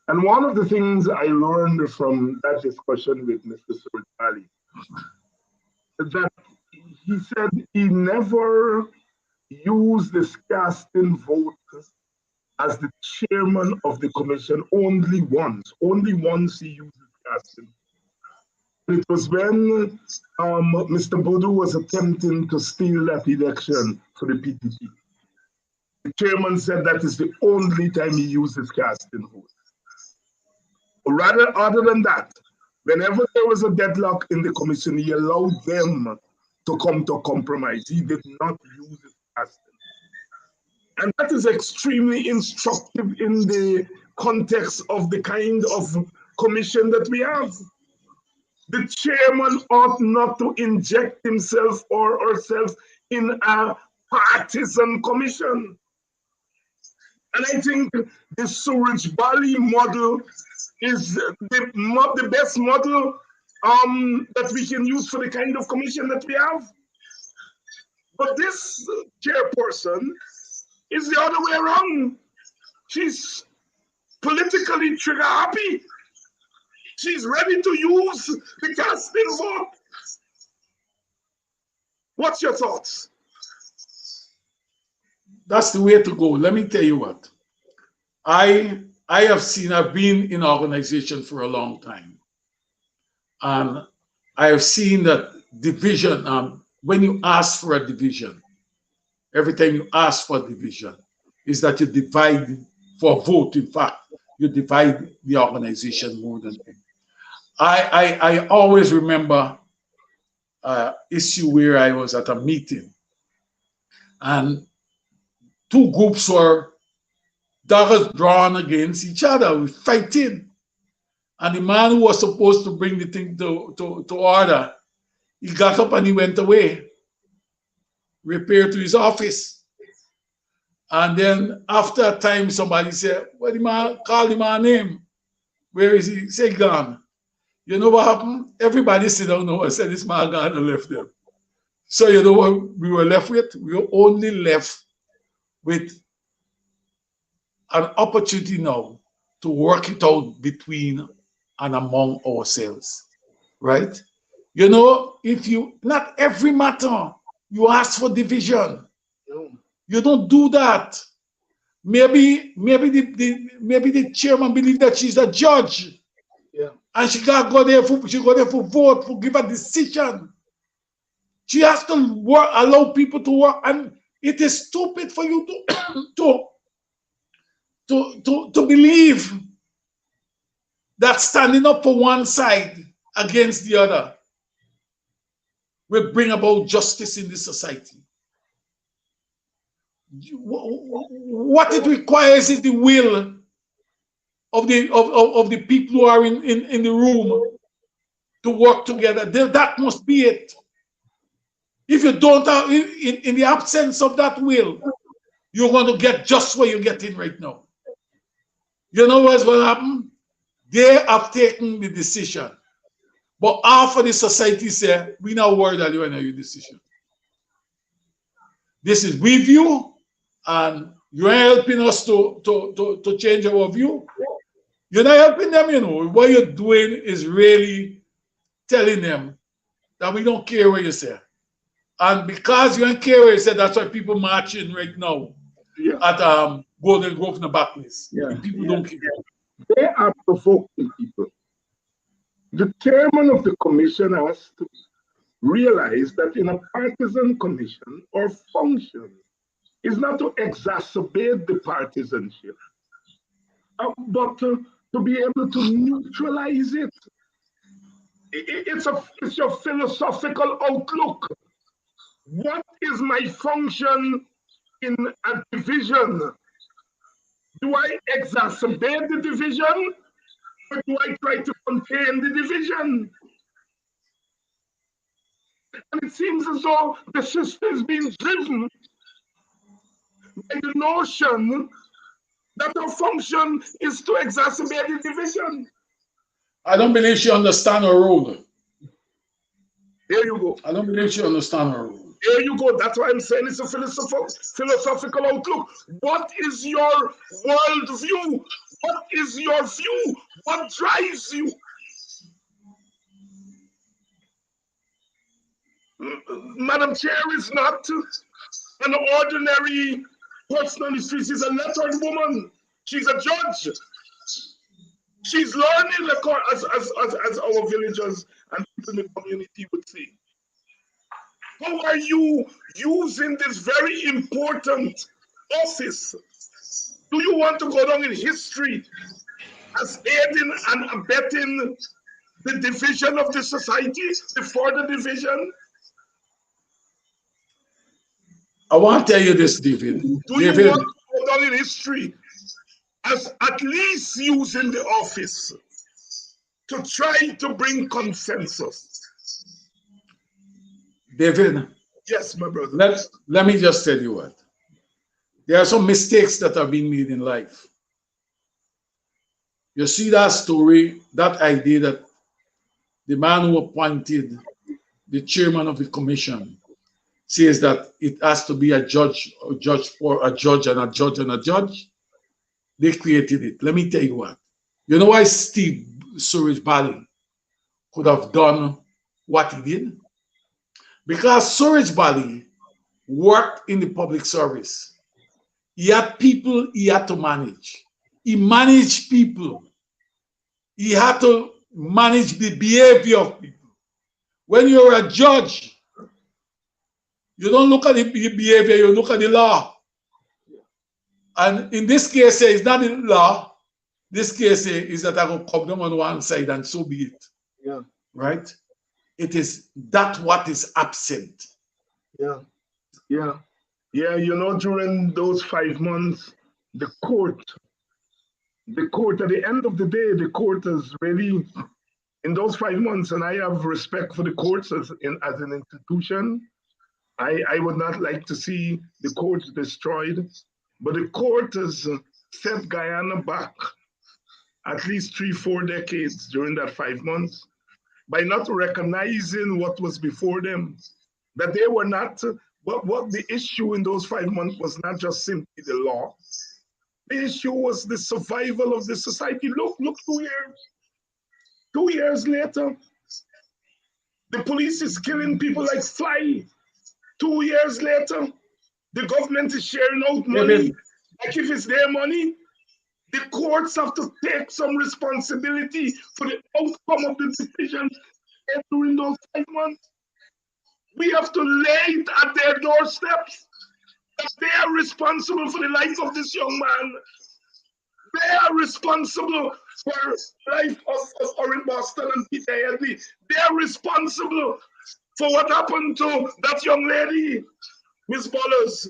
And one of the things I learned from that discussion with Mr. Surjali is that he said he never used this casting vote as the chairman of the commission only once. Only once he used the casting. It was when Mr. Bodo was attempting to steal that election for the PDP. The chairman said that is the only time he uses casting vote. Rather, other than that, whenever there was a deadlock in the commission, he allowed them to come to a compromise. He did not use his casting. And that is extremely instructive in the context of the kind of commission that we have. The chairman ought not to inject himself or herself in a partisan commission. And I think the Suraj Bali model is the best model that we can use for the kind of commission that we have. But this chairperson is the other way around. She's politically trigger happy. She's ready to use the casting vote. What's your thoughts? That's the way to go. Let me tell you what. I've been in organization for a long time. And I have seen that division, when you ask for a division, every time you ask for a division, is that you divide for a vote. In fact, you divide the organization more than anything. I always remember an issue where I was at a meeting and two groups were daggers drawn against each other, fighting. And the man who was supposed to bring the thing to order, he got up and he went away, repaired to his office. And then after a time, somebody said, "What the man call the man name? Where is he?" He said, "Gone." You know what happened? Everybody sit down now and said, "This man gone and left them." So you know what we were left with? We were only left with an opportunity now to work it out between and among ourselves, right? You know, if you, not every matter, you ask for division. You don't do that. Maybe the chairman believe that she's a judge. Yeah. And she got go there for vote, for give a decision. She has to work, allow people to work, and it is stupid for you to believe that standing up for one side against the other will bring about justice in this society. What it requires is the will of the people who are in the room to work together. That must be it. If you don't have, in the absence of that will, you're going to get just what you're getting right now. You know what's going to happen? They have taken the decision. But half of the society say, "We not worried about your decision. This is we view, and you're helping us to change our view." You're not helping them, you know. What you're doing is really telling them that we don't care what you say. And because you don't care what you say, that's why people marching right now at Golden Grove in the Backlist. Yeah. People don't care. They are provoking people. The chairman of the commission has to realize that in a partisan commission or function is not to exacerbate the partisanship, but to be able to neutralize it. It's your philosophical outlook. What is my function in a division? Do I exacerbate the division, or do I try to contain the division? And it seems as though the system is being driven by the notion that our function is to exacerbate the division. I don't believe she understands her role. There you go. I don't believe she understands her role. There you go. That's why I'm saying it's a philosophical outlook. What is your worldview? What is your view? What drives you? Madam Chair is not an ordinary person on the street. She's a lettered woman. She's a judge. She's learning as our villagers and people in the community would say. How are you using this very important office? Do you want to go down in history as aiding and abetting the division of the society before the division? I want to tell you this, David. Do you want to go down in history as at least using the office to try to bring consensus? David. Yes, my brother. Let me just tell you what. There are some mistakes that have been made in life. You see that story, that idea that the man who appointed the chairman of the commission says that it has to be a judge and a judge. They created it. Let me tell you what. You know why Steve Surridge Bally could have done what he did? Because Surridge Bally worked in the public service. He had people he had to manage. He managed people. He had to manage the behavior of people. When you're a judge, you don't look at the behavior, you look at the law. And in this case, it's not the law. This case is that I will come down on one side and so be it. Yeah. Right? It is that what is absent. Yeah. Yeah. Yeah, you know, during those 5 months, the court, at the end of the day, the court is really, in those 5 months, and I have respect for the courts as an institution. I would not like to see the courts destroyed, but the court has set Guyana back at least 3-4 decades during that 5 months by not recognizing what was before them, that they were not. What the issue in those 5 months was not just simply the law. The issue was the survival of the society. Look, 2 years. 2 years later, the police is killing people like fly. 2 years later, the government is sharing out money like if it's their money. The courts have to take some responsibility for the outcome of the decisions during those 5 months. We have to lay it at their doorsteps that they are responsible for the life of this young man. They are responsible for the life of Orin Boston and Peter Edley. They are responsible for what happened to that young lady, Miss Bollers,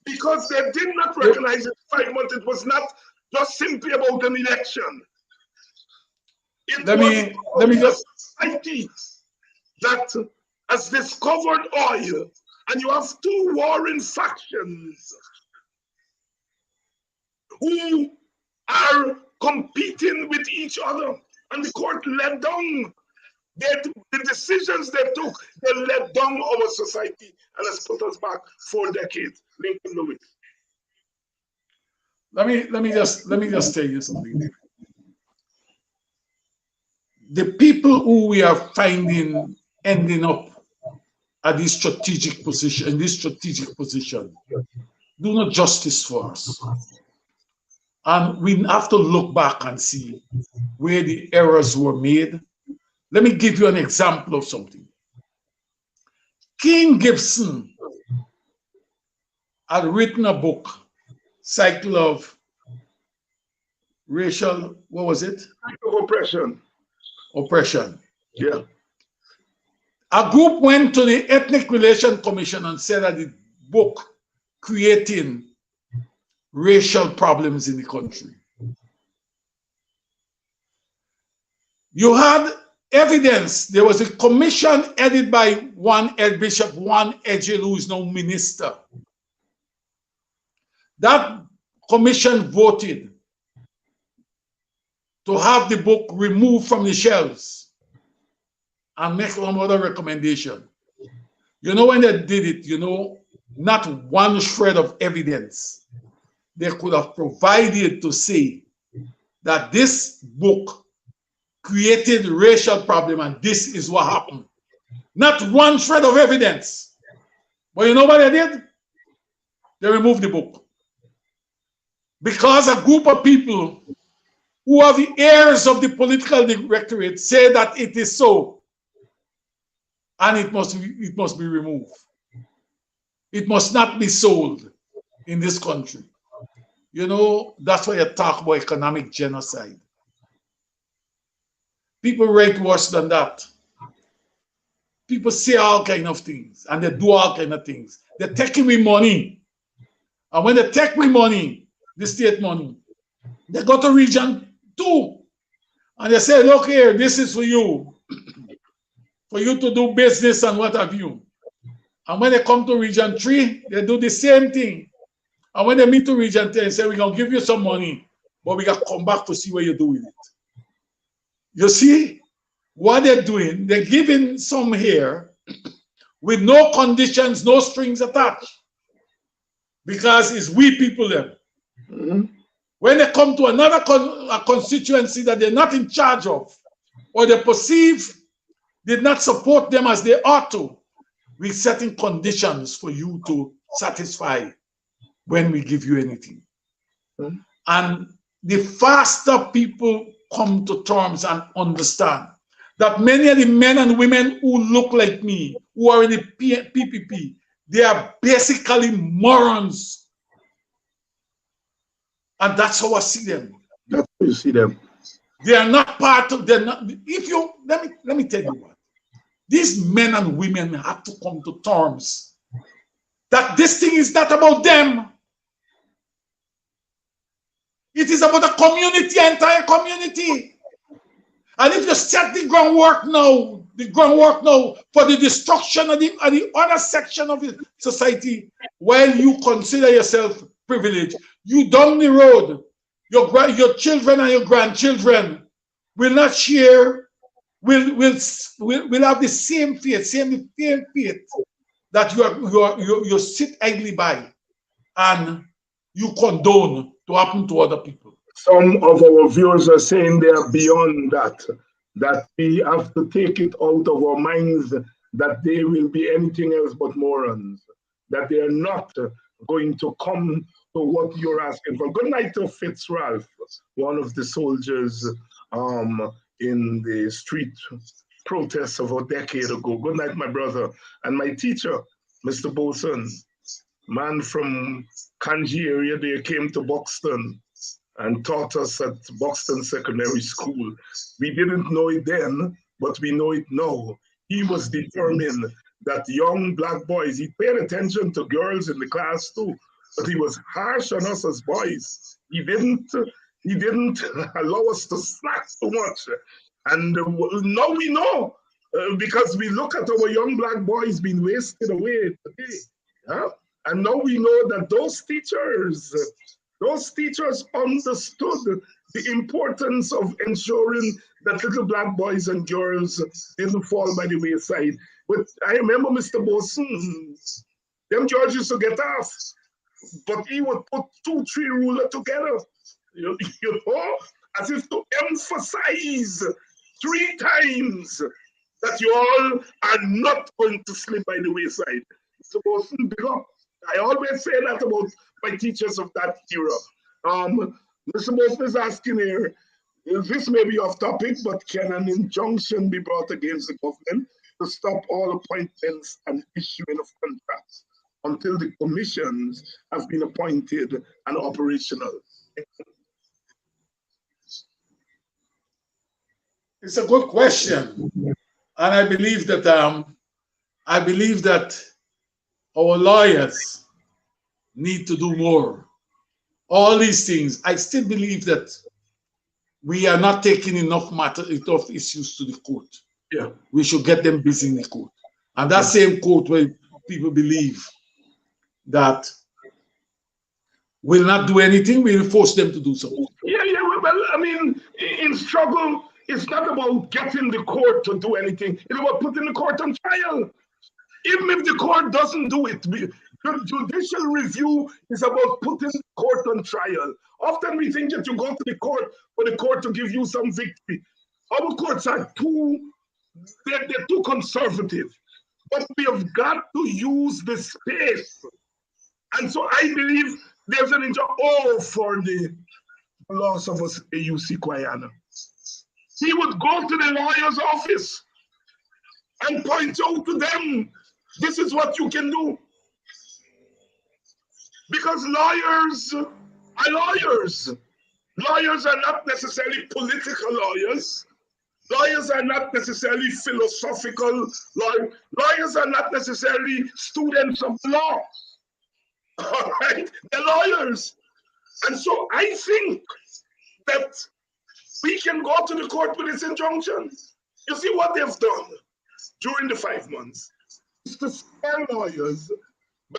because they did not recognize in 5 months it was not just simply about an election. Let me just society that has discovered oil, and you have 2 warring factions who are competing with each other, and the court let down. The decisions they took, they let down our society and has put us back 4 decades. Lincoln Lewis. Let me just tell you something. The people who we are finding ending up at this strategic position, do not justice for us. And we have to look back and see where the errors were made. Let me give you an example of something. King Gibson had written a book, Cycle of Racial, what was it? Cycle of Oppression. Oppression. Yeah. A group went to the Ethnic Relations Commission and said that the book creating racial problems in the country. You had evidence. There was a commission headed by one Bishop, one Edgel, who is now minister. That commission voted to have the book removed from the shelves and make some other recommendation. You know, when they did it, you know, not one shred of evidence they could have provided to say that this book created racial problem and this is what happened. Not one shred of evidence. But you know what they did? They removed the book. Because a group of people who are the heirs of the political directorate say that it is so, and it must be removed. It must not be sold in this country. You know, that's why you talk about economic genocide. People rate worse than that. People say all kind of things and they do all kind of things. They're taking me money. And when they take me money, the state money, they go to region 2 and they say, look here, this is for you to do business and what have you. And when they come to region 3, they do the same thing. And when they meet to region 10, they say, we're going to give you some money, but we got to come back to see what you do with it. You see what they're doing? They're giving some here with no conditions, no strings attached. Because it's we people there. When they come to another constituency that they're not in charge of, or they perceive did not support them as they ought to, we're setting conditions for you to satisfy when we give you anything. And the faster people come to terms and understand that many of the men and women who look like me, who are in the PPP, they are basically morons. And that's how I see them. That's how you see them. They are not part of, they're not, if you, let me tell you what, these men and women have to come to terms that this thing is not about them. It is about the community, entire community. And if you set the groundwork now for the destruction of the other section of the society, while you consider yourself privileged, you down the road, your children and your grandchildren will not share, will have the same faith, that you sit idly by and you condone to happen to other people. Some of our viewers are saying they are beyond that we have to take it out of our minds that they will be anything else but morons, that they are not going to come to what you're asking for. Good night to Fitzralph, one of the soldiers in the street protests of a decade ago. Good night, my brother. And my teacher, Mr. Boson, man from Kanji area, they came to Buxton and taught us at Buxton Secondary School. We didn't know it then, but we know it now. He was determined that young black boys, he paid attention to girls in the class too, but he was harsh on us as boys. He didn't allow us to snack too much. And now we know, because we look at our young black boys being wasted away today. Yeah? And now we know that those teachers understood the importance of ensuring that little black boys and girls didn't fall by the wayside. But I remember Mr. Boson, them George used to get off, but he would put 2-3 rulers together, you know, as if to emphasize 3 times that you all are not going to slip by the wayside. Mr. Boson, big up. I always say that about my teachers of that era. Mr. Boson is asking here, this may be off topic, but can an injunction be brought against the government to stop all appointments and issuing of contracts until the commissions have been appointed and operational? It's a good question. And I believe that our lawyers need to do more. All these things, I still believe that we are not taking enough issues to the court. Yeah. We should get them busy in the court. And that same court where people believe that will not do anything, we'll force them to do something. Yeah, well, I mean, in struggle, it's not about getting the court to do anything. It's about putting the court on trial. Even if the court doesn't do it, the judicial review is about putting the court on trial. Often we think that you go to the court for the court to give you some victory. Our courts are they're too conservative. But we have got to use the space. And so I believe there's an for the loss of us AUC Kwayana. He would go to the lawyer's office and point out to them, this is what you can do. Because lawyers are lawyers. Lawyers are not necessarily political lawyers. Lawyers are not necessarily philosophical lawyers. Lawyers are not necessarily students of law. All right? They're lawyers. And so I think that we can go to the court with this injunction. You see what they've done during the 5 months is to scare lawyers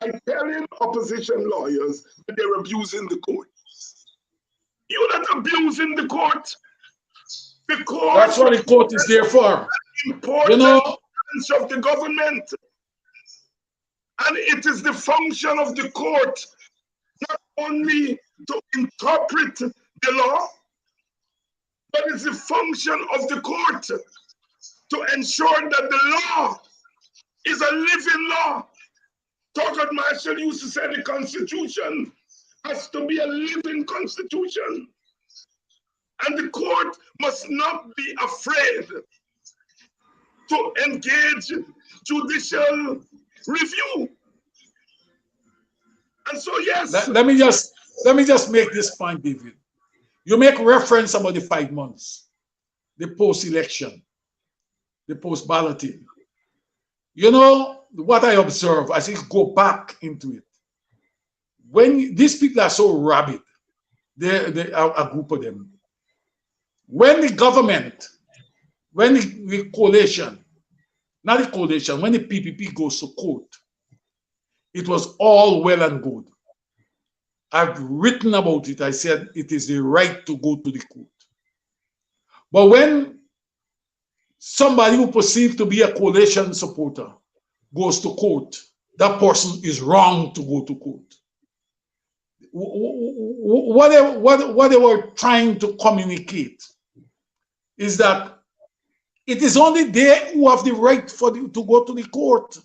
by telling opposition lawyers that they're abusing the court. You're not abusing the court. The court. That's what the court is there for. Important branch of the government. And it is the function of the court not only to interpret the law, but it's the function of the court to ensure that the law is a living law. Thurgood Marshall used to say the Constitution has to be a living Constitution. And the court must not be afraid to engage judicial review. And so, yes. Let me just make this point, David. You make reference about the 5 months, the post-election, the post-balloting. You know, what I observe as I go back into it, when these people are so rabid, they are a group of them. When the government, when the coalition, not the coalition, when the PPP goes to court, it was all well and good. I've written about it. I said it is the right to go to the court. But when somebody who perceived to be a coalition supporter goes to court, that person is wrong to go to court. What they were trying to communicate is that it is only they who have the right to go to the court,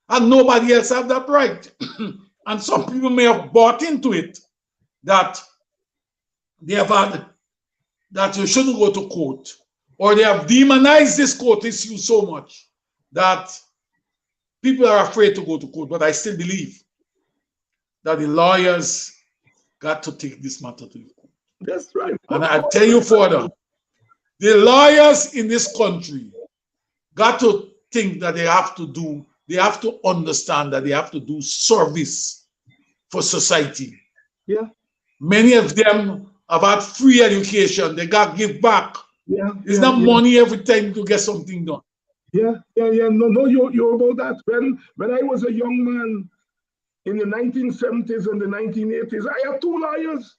and nobody else have that right. And some people may have bought into it that they have had that you shouldn't go to court, or they have demonized this court issue so much that people are afraid to go to court. But I still believe that the lawyers got to take this matter to the court. That's right. And I tell you further, the lawyers in this country got to think that they have to understand that they have to do service for society. Yeah. Many of them have had free education. They got to give back. Yeah. It's not money every time to get something done. Yeah. No, you're about that. When I was a young man in the 1970s and the 1980s, I had 2 lawyers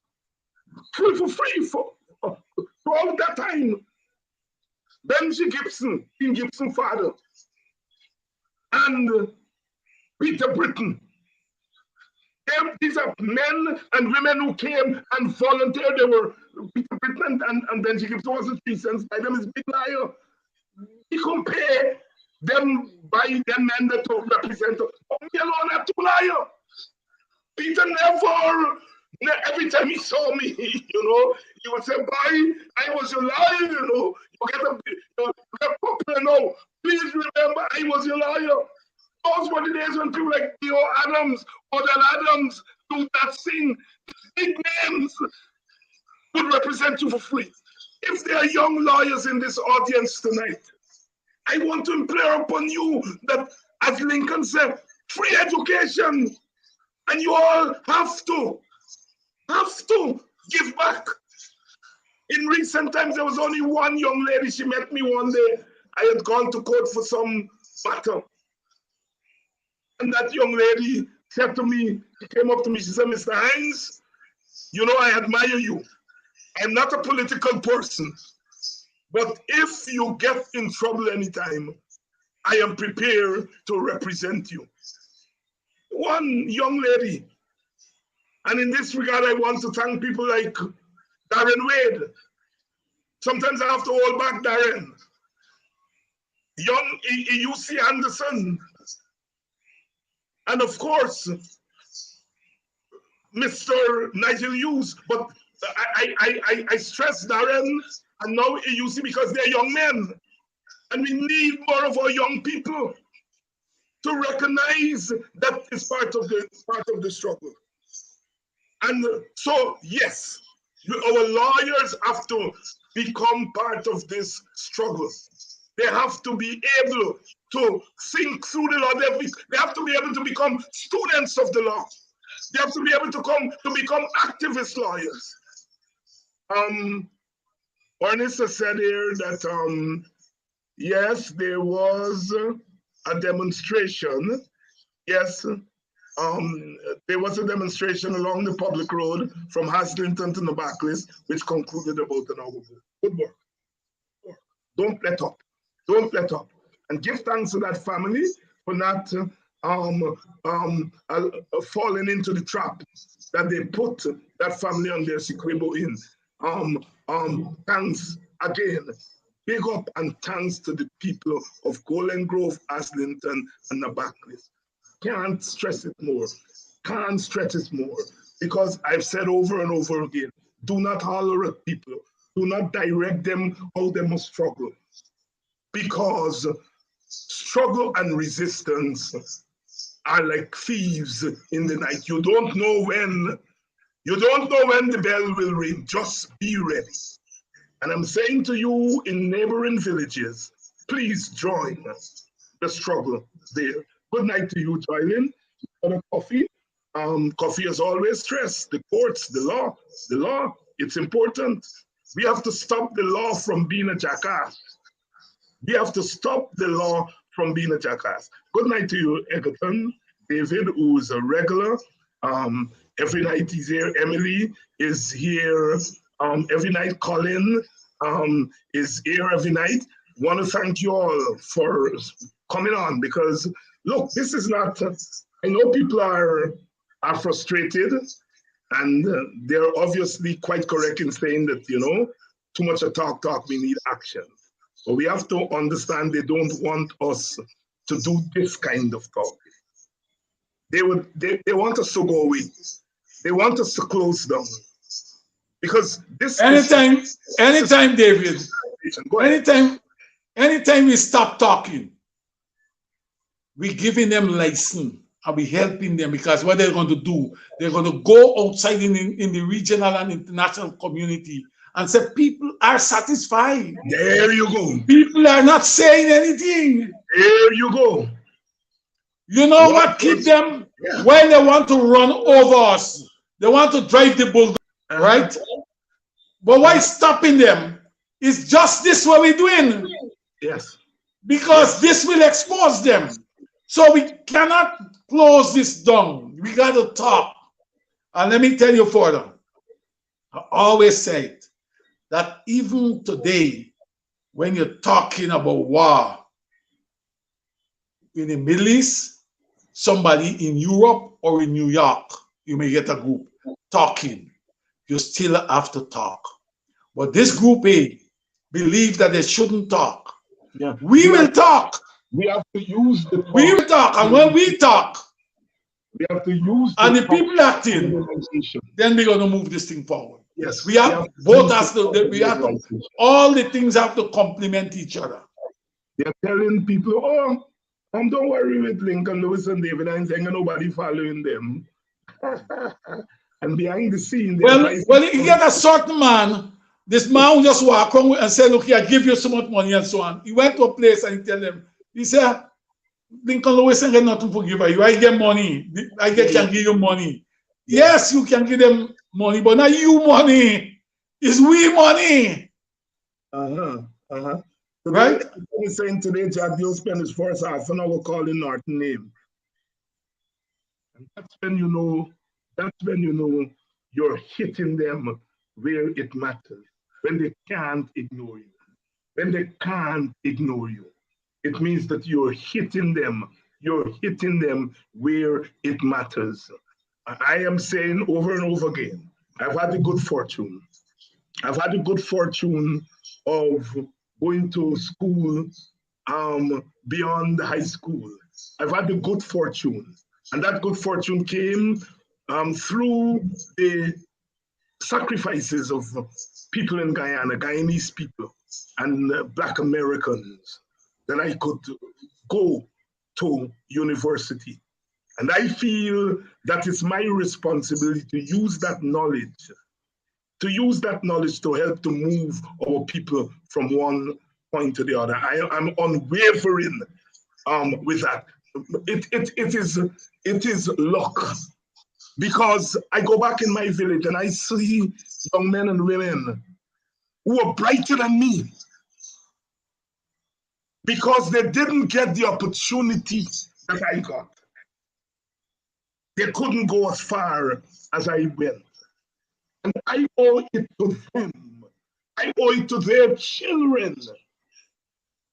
for free for all that time. Benji Gibson, King Gibson's father, and Peter Britton. These are men and women who came and volunteered. They were Peter Britton and Benji Gibson wasn't 3 cents by them is big liar. You compare them by them men that represent me alone have 2 liars. Peter never, every time he saw me, he would say, "Boy, I was your liar, You get popular now. Please remember, I was your liar." Those were the days when people like Theo Adams, Odell Adams, do that thing. Big names would represent you for free. If there are young lawyers in this audience tonight, I want to implore upon you that, as Lincoln said, free education. And you all have to give back. In recent times, there was only one young lady. She met me one day. I had gone to court for some matter. And that young lady said to me, she came up to me, she said, "Mr. Hinds, I admire you. I'm not a political person, but if you get in trouble anytime, I am prepared to represent you." One young lady. And in this regard, I want to thank people like Darren Wade. Sometimes I have to hold back Darren. Young E.U.C. Anderson. And of course, Mr. Nigel Hughes. But I stress Darren, and now you see, because they're young men, and we need more of our young people to recognize that is part of the struggle. And so, yes, our lawyers have to become part of this struggle. They have to be able to think through the law. They have to be able to become students of the law. They have to be able to become activist lawyers. Ornissa said here that yes, there was a demonstration. Yes, there was a demonstration along the public road from Haslington to Nabaclis, which concluded about an hour ago. Good work. Don't let up. Don't let up. And give thanks to that family for not falling into the trap that they put that family on their Sequebo in. Thanks again. Big up and thanks to the people of Golden Grove, Haslington, and Nabaclis. Can't stress it more. Can't stress it more. Because I've said over and over again, do not holler at people. Do not direct them how they must struggle. Because struggle and resistance are like thieves in the night. You don't know when the bell will ring. Just be ready. And I'm saying to you in neighboring villages, please join the struggle there. Good night to you, Joylin. For the coffee. Coffee is always stressed. The courts, the law, it's important. We have to stop the law from being a jackass. We have to stop the law from being a jackass. Good night to you, Egerton. David, who's a regular. Every night he's here. Emily is here every night. Colin is here every night. Want to thank you all for coming on, because look, this is not, I know people are frustrated, and they're obviously quite correct in saying that, too much of talk, we need action. But we have to understand they don't want us to do this kind of talk. They want us to go away. They want us to close down. Because this anytime, David, anytime we stop talking, we're giving them license and we're helping them, because what they're going to do, they're going to go outside in the regional and international community and say people are satisfied. There you go. People are not saying anything. There you go. You know what keep them? Yeah. While they want to run over us, they want to drive the bull, right? But why stopping them? It's just this what we're doing. Yes. Because this will expose them. So we cannot close this down. We got to talk. And let me tell you further. I always say it, that even today, when you're talking about war in the Middle East, somebody in Europe or in New York, you may get a group talking. You still have to talk. But this group A believe that they shouldn't talk. Yeah. We will talk. We have to use the talk. We will talk, and when we talk, we have to use and the people acting, then we're going to move this thing forward. Yes, we have both as all the things have to complement each other. They're telling people, don't worry with Lincoln, Lewis, and David, and saying nobody following them. And behind the scene, well, you get a certain man. This man just walk around and say, "Look, I give you so much money," and so on. He went to a place and he tell them, he said, "Lincoln Lewis ain't get nothing to give you. I get money. I can give you money. Yes, you can give them money, but not you money. It's we money." Right? He's saying today, Jack Bill spent his first half an hour calling Norton name. And that's when you know you're hitting them where it matters. When they can't ignore you. When they can't ignore you. It means that you're hitting them. You're hitting them where it matters. I am saying over and over again, I've had the good fortune. I've had the good fortune of going to school beyond high school. I've had the good fortune. And that good fortune came through the sacrifices of people in Guyana, Guyanese people, and Black Americans, that I could go to university. And I feel that it's my responsibility to use that knowledge, to help to move our people from one point to the other. I'm unwavering with that. It is luck, because I go back in my village and I see young men and women who are brighter than me, because they didn't get the opportunity that I got. They couldn't go as far as I went. And I owe it to them. I owe it to their children.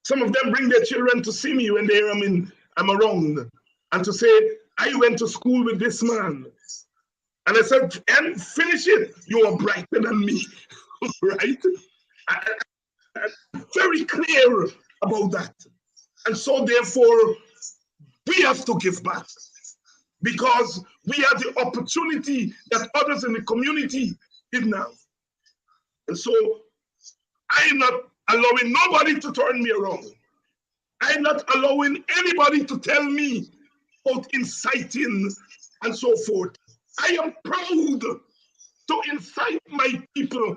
Some of them bring their children to see me when I'm around, and to say, I went to school with this man. And I said, and finish it. You are brighter than me, right? I'm very clear about that. And so therefore, we have to give back, because we have the opportunity that others in the community didn't have. And so I am not allowing nobody to turn me around. I am not allowing anybody to tell me about inciting and so forth. I am proud to incite my people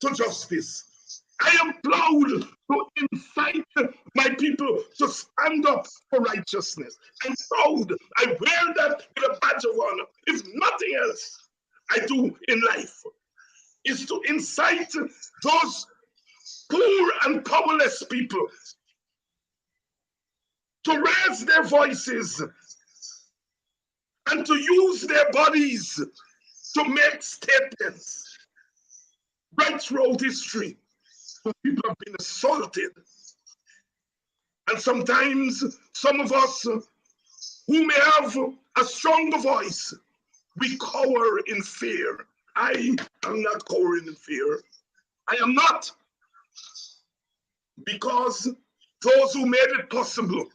to justice. I am proud to incite my people to stand up for righteousness. I'm proud. I wear that with a badge of honor. If nothing else I do in life is to incite those poor and powerless people to raise their voices and to use their bodies to make statements. Right throughout history, people have been assaulted. And sometimes some of us who may have a stronger voice, we cower in fear. I am not cowering in fear. I am not. Because those who made it possible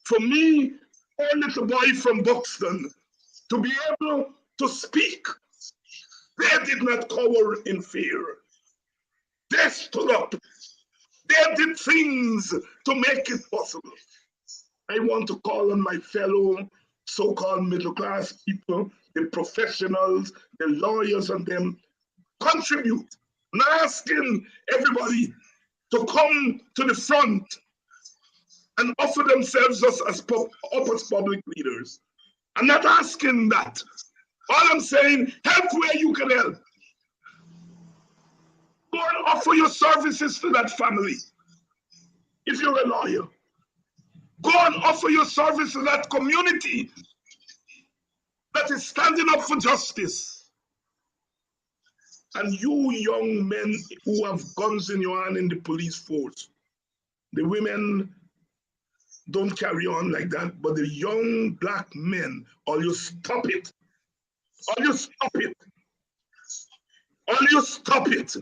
for me, a little boy from Buxton, to be able to speak, they did not cower in fear. They stood up. They did things to make it possible. I want to call on my fellow so-called middle-class people, the professionals, the lawyers, and them, contribute. I'm not asking everybody to come to the front and offer themselves as public leaders. I'm not asking that. All I'm saying, help where you can help. Go and offer your services to that family. If you're a lawyer, go and offer your service to that community that is standing up for justice. And you young men who have guns in your hand in the police force, the women don't carry on like that, but the young black men, all you stop it. All you stop it. All you stop it.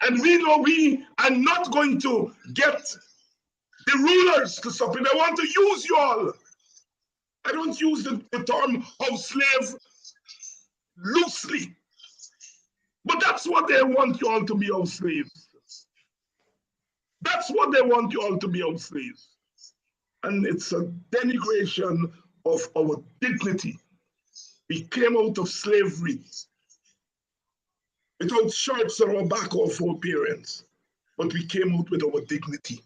And we know we are not going to get the rulers to stop it. They want to use you all. I don't use the term house slave loosely. But that's what they want you all to be, house slaves. That's what they want you all to be, house slaves. And it's a denigration of our dignity. We came out of slavery without shirts on our back or foreparents, but we came out with our dignity.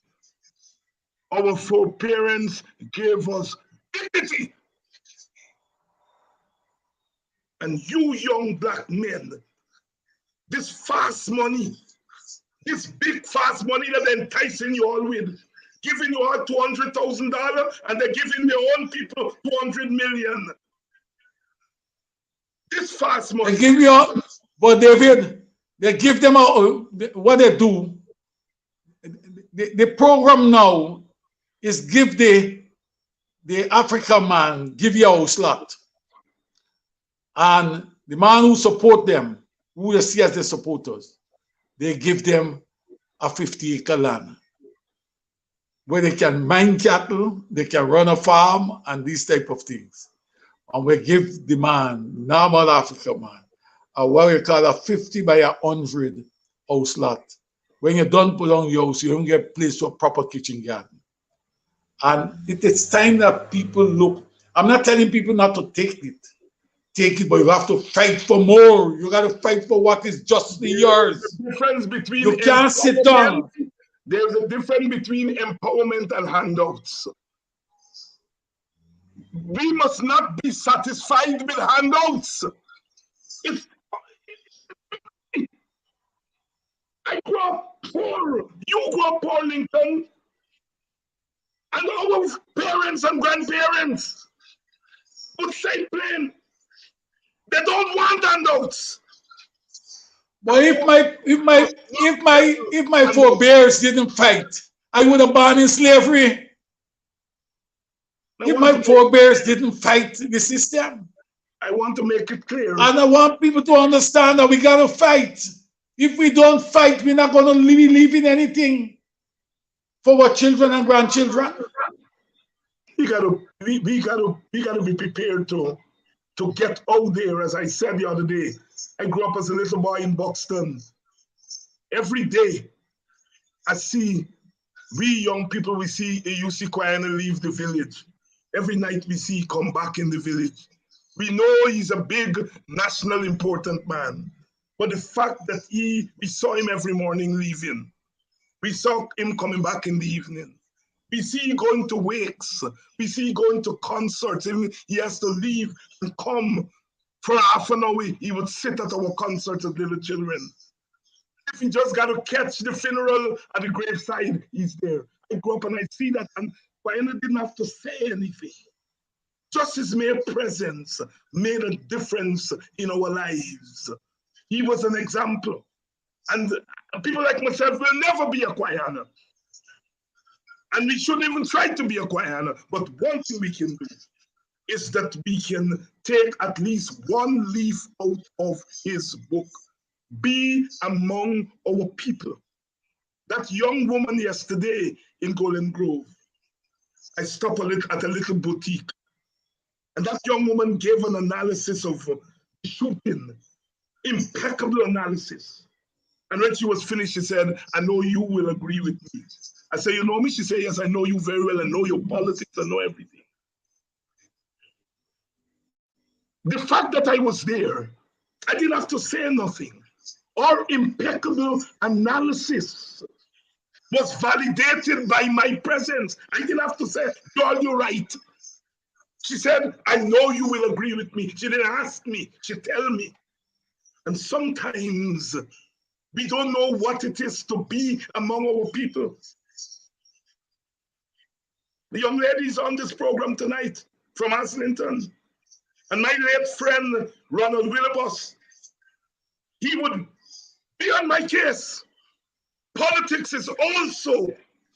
Our foreparents gave us dignity. And you young black men, this fast money, this big fast money that they're enticing you all with, giving you all $200,000, and they're giving their own people 200 million. This fast money. They give you, but David, they give them what they do. The program now is give the African man, give you a slot. And the man who support them, who you see as the supporters, they give them a 50-acre land where they can mine cattle, they can run a farm, and these type of things. And we give the man, normal African man, what we call a 50 by 100 house lot. When you don't put on your house, you don't get place to a proper kitchen garden. And it is time that people look. I'm not telling people not to take it. Take it, but you have to fight for more. You got to fight for what is justly yours. The difference between You can't sit down. There's a difference between empowerment and handouts. We must not be satisfied with handouts. I grew up poor. You grew up poor, Lincoln. And our parents and grandparents would say plain, they don't want handouts. But if my forebears didn't fight, I would have been in slavery. If my forebears didn't fight the system. I want to make it clear. And I want people to understand that we gotta fight. If we don't fight, we're not gonna be leaving anything for our children and grandchildren. We gotta be prepared to get out there. As I said the other day, I grew up as a little boy in Buxton. Every day, I see we young people, we see a UC choir leave the village. Every night we see come back in the village. We know he's a big national important man. But the fact that we saw him every morning leaving, we saw him coming back in the evening. We see him going to wakes. We see him going to concerts. He has to leave and come for half an hour. He would sit at our concerts as little children. If he just got to catch the funeral at the graveside, he's there. I grew up and I see that, and Diana didn't have to say anything. Just his mere presence made a difference in our lives. He was an example. And people like myself will never be a choir. And we shouldn't even try to be a choir. But one thing we can do is that we can take at least one leaf out of his book. Be among our people. That young woman yesterday in Golden Grove, I stopped at a little boutique. And that young woman gave an analysis of the shooting. Impeccable analysis. And when she was finished, she said, I know you will agree with me. I said, you know me? She said, yes, I know you very well. I know your politics. I know everything. The fact that I was there, I didn't have to say nothing. Our impeccable analysis was validated by my presence. I didn't have to say, Joel, you're right. She said, I know you will agree with me. She didn't ask me. She tell me. And sometimes we don't know what it is to be among our people. The young ladies on this program tonight from Haslington, and my late friend, Ronald Willibus, he would be on my case. Politics is also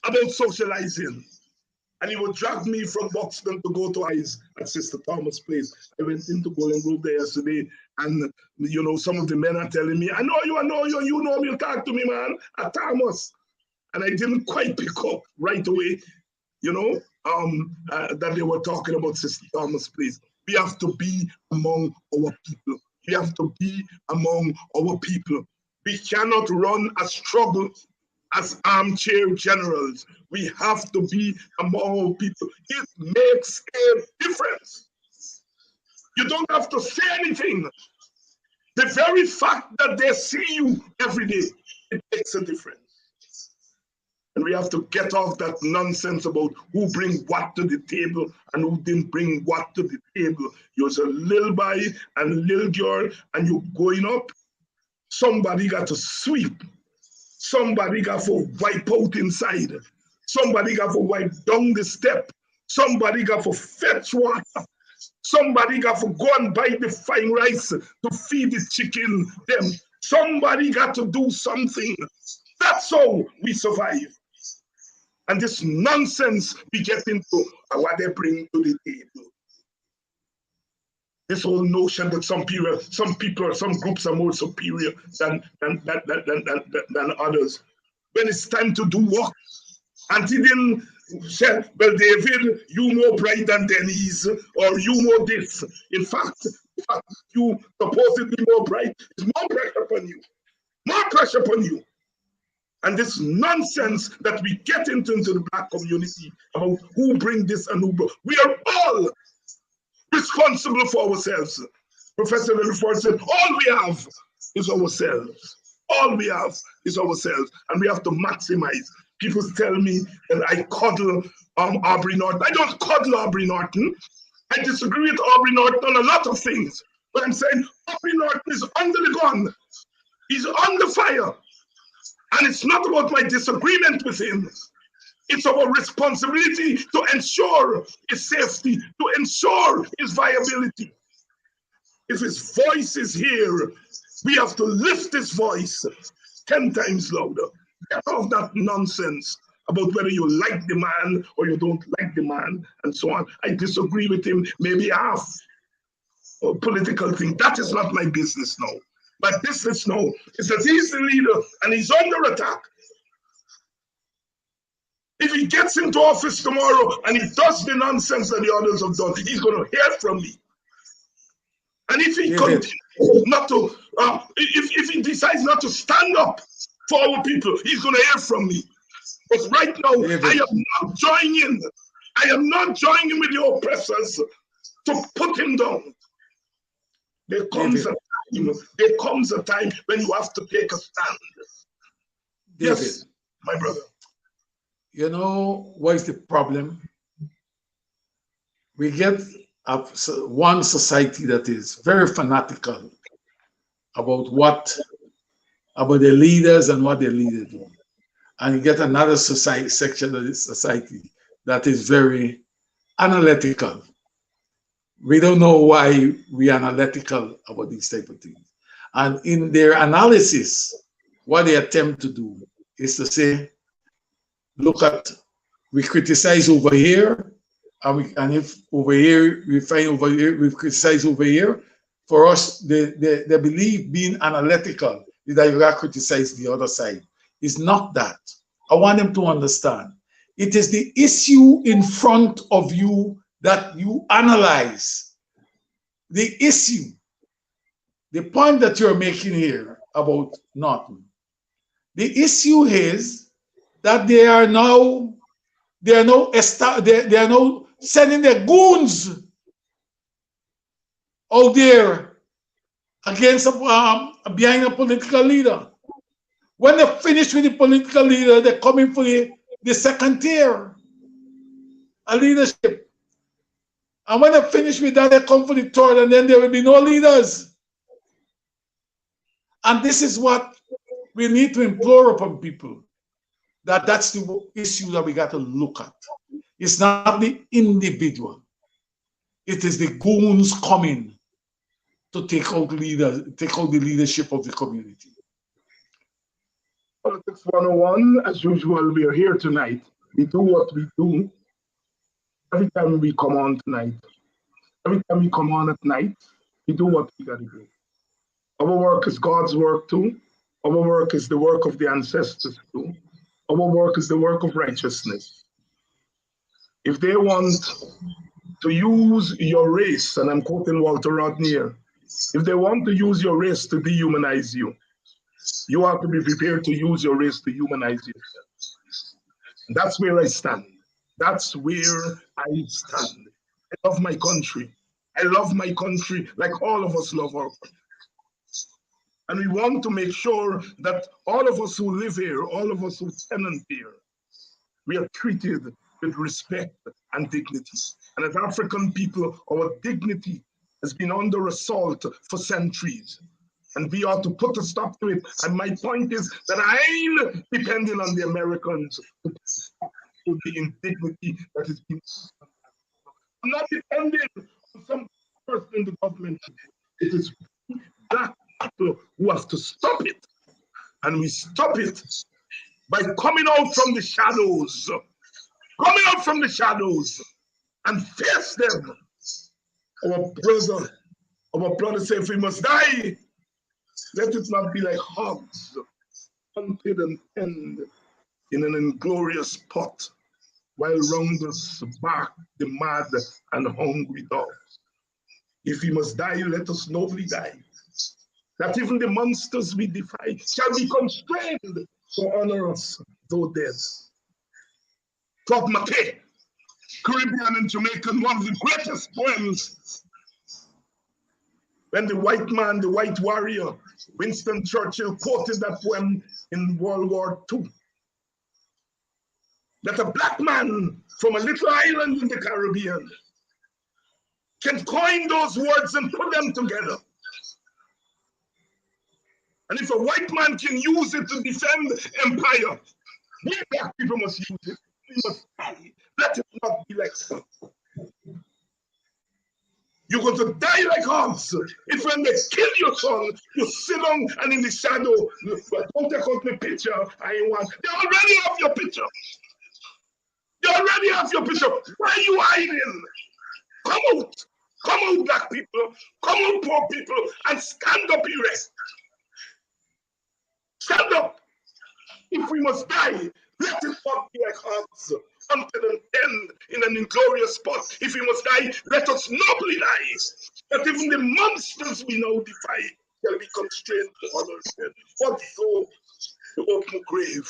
about socializing. And he would drag me from Buxton to go to Hinds at Sister Thomas' place. I went into Golden Grove there yesterday, and you know, some of the men are telling me, I know you, you know me, you talk to me, man, at Thomas. And I didn't quite pick up right away, you know, that they were talking about Sister Thomas' place. We have to be among our people. We have to be among our people. We cannot run a struggle as armchair generals. We have to be among people. It makes a difference. You don't have to say anything. The very fact that they see you every day, it makes a difference. And we have to get off that nonsense about who bring what to the table and who didn't bring what to the table. You're a little boy and a little girl and you're going up. Somebody got to sweep. Somebody got to wipe out inside. Somebody got to wipe down the step. Somebody got to fetch water. Somebody got to go and buy the fine rice to feed the chicken them. Somebody got to do something. That's how we survive. And this nonsense we get into what they bring to the table. This whole notion that some people or some groups are more superior than others. When it's time to do work, and he didn't say, well, David, you more bright than Denise, or you more this. In fact, you supposedly more bright, is more pressure upon you. More pressure upon you. And this nonsense that we get into the black community about who bring this and who bring, we are all responsible for ourselves. Professor Lilliford said, all we have is ourselves. All we have is ourselves, and we have to maximize. People tell me that I coddle Aubrey Norton. I don't coddle Aubrey Norton. I disagree with Aubrey Norton on a lot of things, but I'm saying Aubrey Norton is under the gun. He's under fire. And it's not about my disagreement with him. It's our responsibility to ensure his safety, to ensure his viability. If his voice is here, we have to lift his voice 10 times louder. Get off that nonsense about whether you like the man or you don't like the man and so on. I disagree with him, maybe half a political thing. That is not my business now. My business now is that he's the leader and he's under attack. If he gets into office tomorrow and he does the nonsense that the others have done, he's going to hear from me. And if he continues not to, if he decides not to stand up for our people, he's going to hear from me. But right now, I am not joining. I am not joining with the oppressors to put him down. There comes a time when you have to take a stand. David, yes, my brother. You know what is the problem? We get one society that is very fanatical about the leaders and what their leaders do. And you get another section of this society that is very analytical. We don't know why we are analytical about these type of things. And in their analysis, what they attempt to do is to say, look at, we criticize over here, and if over here, we find over here, we criticize over here. For us, they believe being analytical is that you got to criticize the other side. It's not that. I want them to understand. It is the issue in front of you that you analyze. The issue, the point that you're making here about Norton, the issue is that they are now sending their goons out there against behind a political leader. When they finish with the political leader, they're coming for the second tier, a leadership. And when they finish with that, they come for the third, and then there will be no leaders. And this is what we need to implore upon people, that's the issue that we got to look at. It's not the individual. It is the goons coming to take out the leadership of the community. Politics 101, as usual, we are here tonight. We do what we do every time we come on tonight. Every time we come on at night, we do what we got to do. Our work is God's work too. Our work is the work of the ancestors too. Our work is the work of righteousness. If they want to use your race, and I'm quoting Walter Rodney here, if they want to use your race to dehumanize you, you have to be prepared to use your race to humanize yourself. That's where I stand. That's where I stand. I love my country. I love my country like all of us love our country. And we want to make sure that all of us who live here, all of us who tenant here, we are treated with respect and dignity. And as African people, our dignity has been under assault for centuries. And we ought to put a stop to it. And my point is that I ain't depending on the Americans to the indignity that is being. I'm not depending on some person in the government. It is black people who have to stop it. And we stop it by coming out from the shadows. Coming out from the shadows and face them. Our brother said, if we must die, let it not be like hogs, hunted and penned in an inglorious pot, while round us bark the mad and hungry dogs. If we must die, let us nobly die. That even the monsters we defy shall be constrained to honor us, though dead. Claude McKay, Caribbean and Jamaican, one of the greatest poems. When the white man, the white warrior, Winston Churchill quoted that poem in World War II. That a black man from a little island in the Caribbean can coin those words and put them together. And if a white man can use it to defend empire, we black people must use it. We must die. Let it not be like so. You're going to die like hogs. If when they kill your son, you sit down and in the shadow, don't take out the picture. I ain't want. They already have your picture. They already have your picture. Why are you hiding? Come out. Come out, black people. Come out, poor people, and stand up erect. Stand up. If we must die, let it not be like hogs until an end in an inglorious spot. If we must die, let us nobly die. That even the monsters we now defy shall be constrained to honor them. What though the open grave?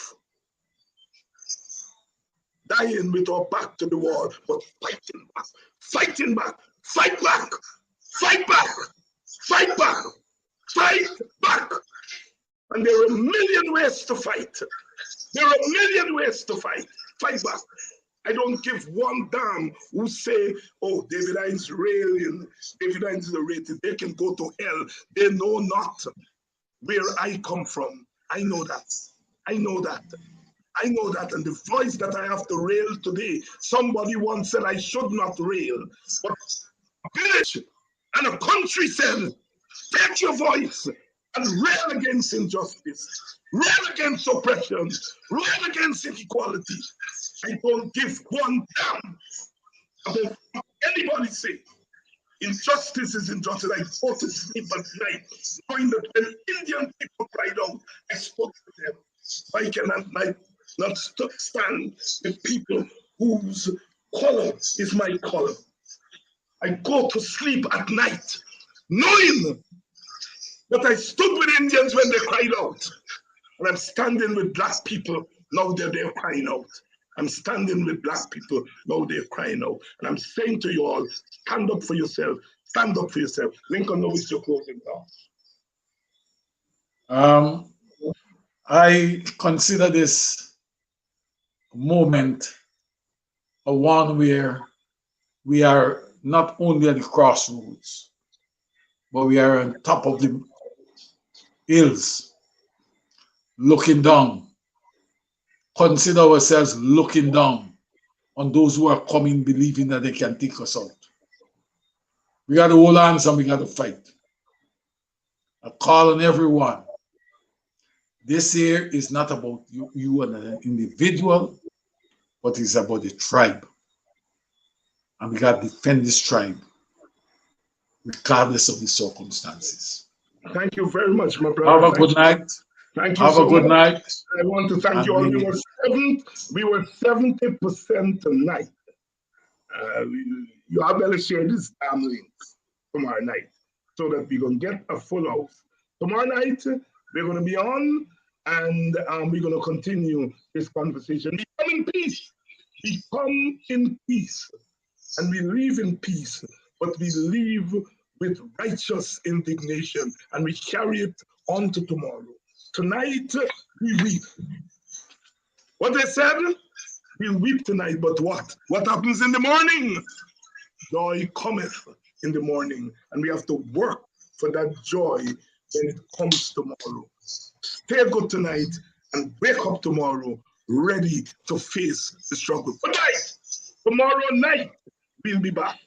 Dying with our back to the wall, but fighting back, fighting back, fight back, fight back, fight back, fight back. And there are a million ways to fight. There are a million ways to fight. Fight back. I don't give one damn who say, oh, David Hinds railing, David Hinds is rated, they can go to hell. They know not where I come from. I know that. I know that. I know that. And the voice that I have to rail today, somebody once said I should not rail. But a village and a country said, take your voice and rail against injustice, rail against oppression, rail against inequality. I don't give one damn about what anybody say. Injustice is injustice. I go to sleep at night knowing that when Indian people cried out, I spoke to them. Why can I not stand with people whose color is my color? I go to sleep at night knowing that I stood with Indians when they cried out. And I'm standing with black people now that they're crying out. I'm standing with black people now they're crying out. And I'm saying to you all, stand up for yourself. Stand up for yourself. Lincoln, now it's your closing thoughts. I consider this moment a one where we are not only at the crossroads, but we are on top of the hills, looking down. Consider ourselves looking down on those who are coming, believing that they can take us out. We got to hold hands and we got to fight. I call on everyone. This year is not about you and an individual, but it's about the tribe. And we got to defend this tribe, regardless of the circumstances. Thank you very much, my brother. Have a good night. Thank you Have so a good much. night. I want to thank you all. We were 70% tonight. You have better share this damn link tomorrow night so that we can get a full house. Tomorrow night, we're going to be on and we're going to continue this conversation. We come in peace. We come in peace. And we live in peace, but we live with righteous indignation and we carry it on to tomorrow. Tonight, we weep. What they said, we'll weep tonight, but what? What happens in the morning? Joy cometh in the morning, and we have to work for that joy when it comes tomorrow. Stay good tonight and wake up tomorrow ready to face the struggle. Good night. Tomorrow night, we'll be back.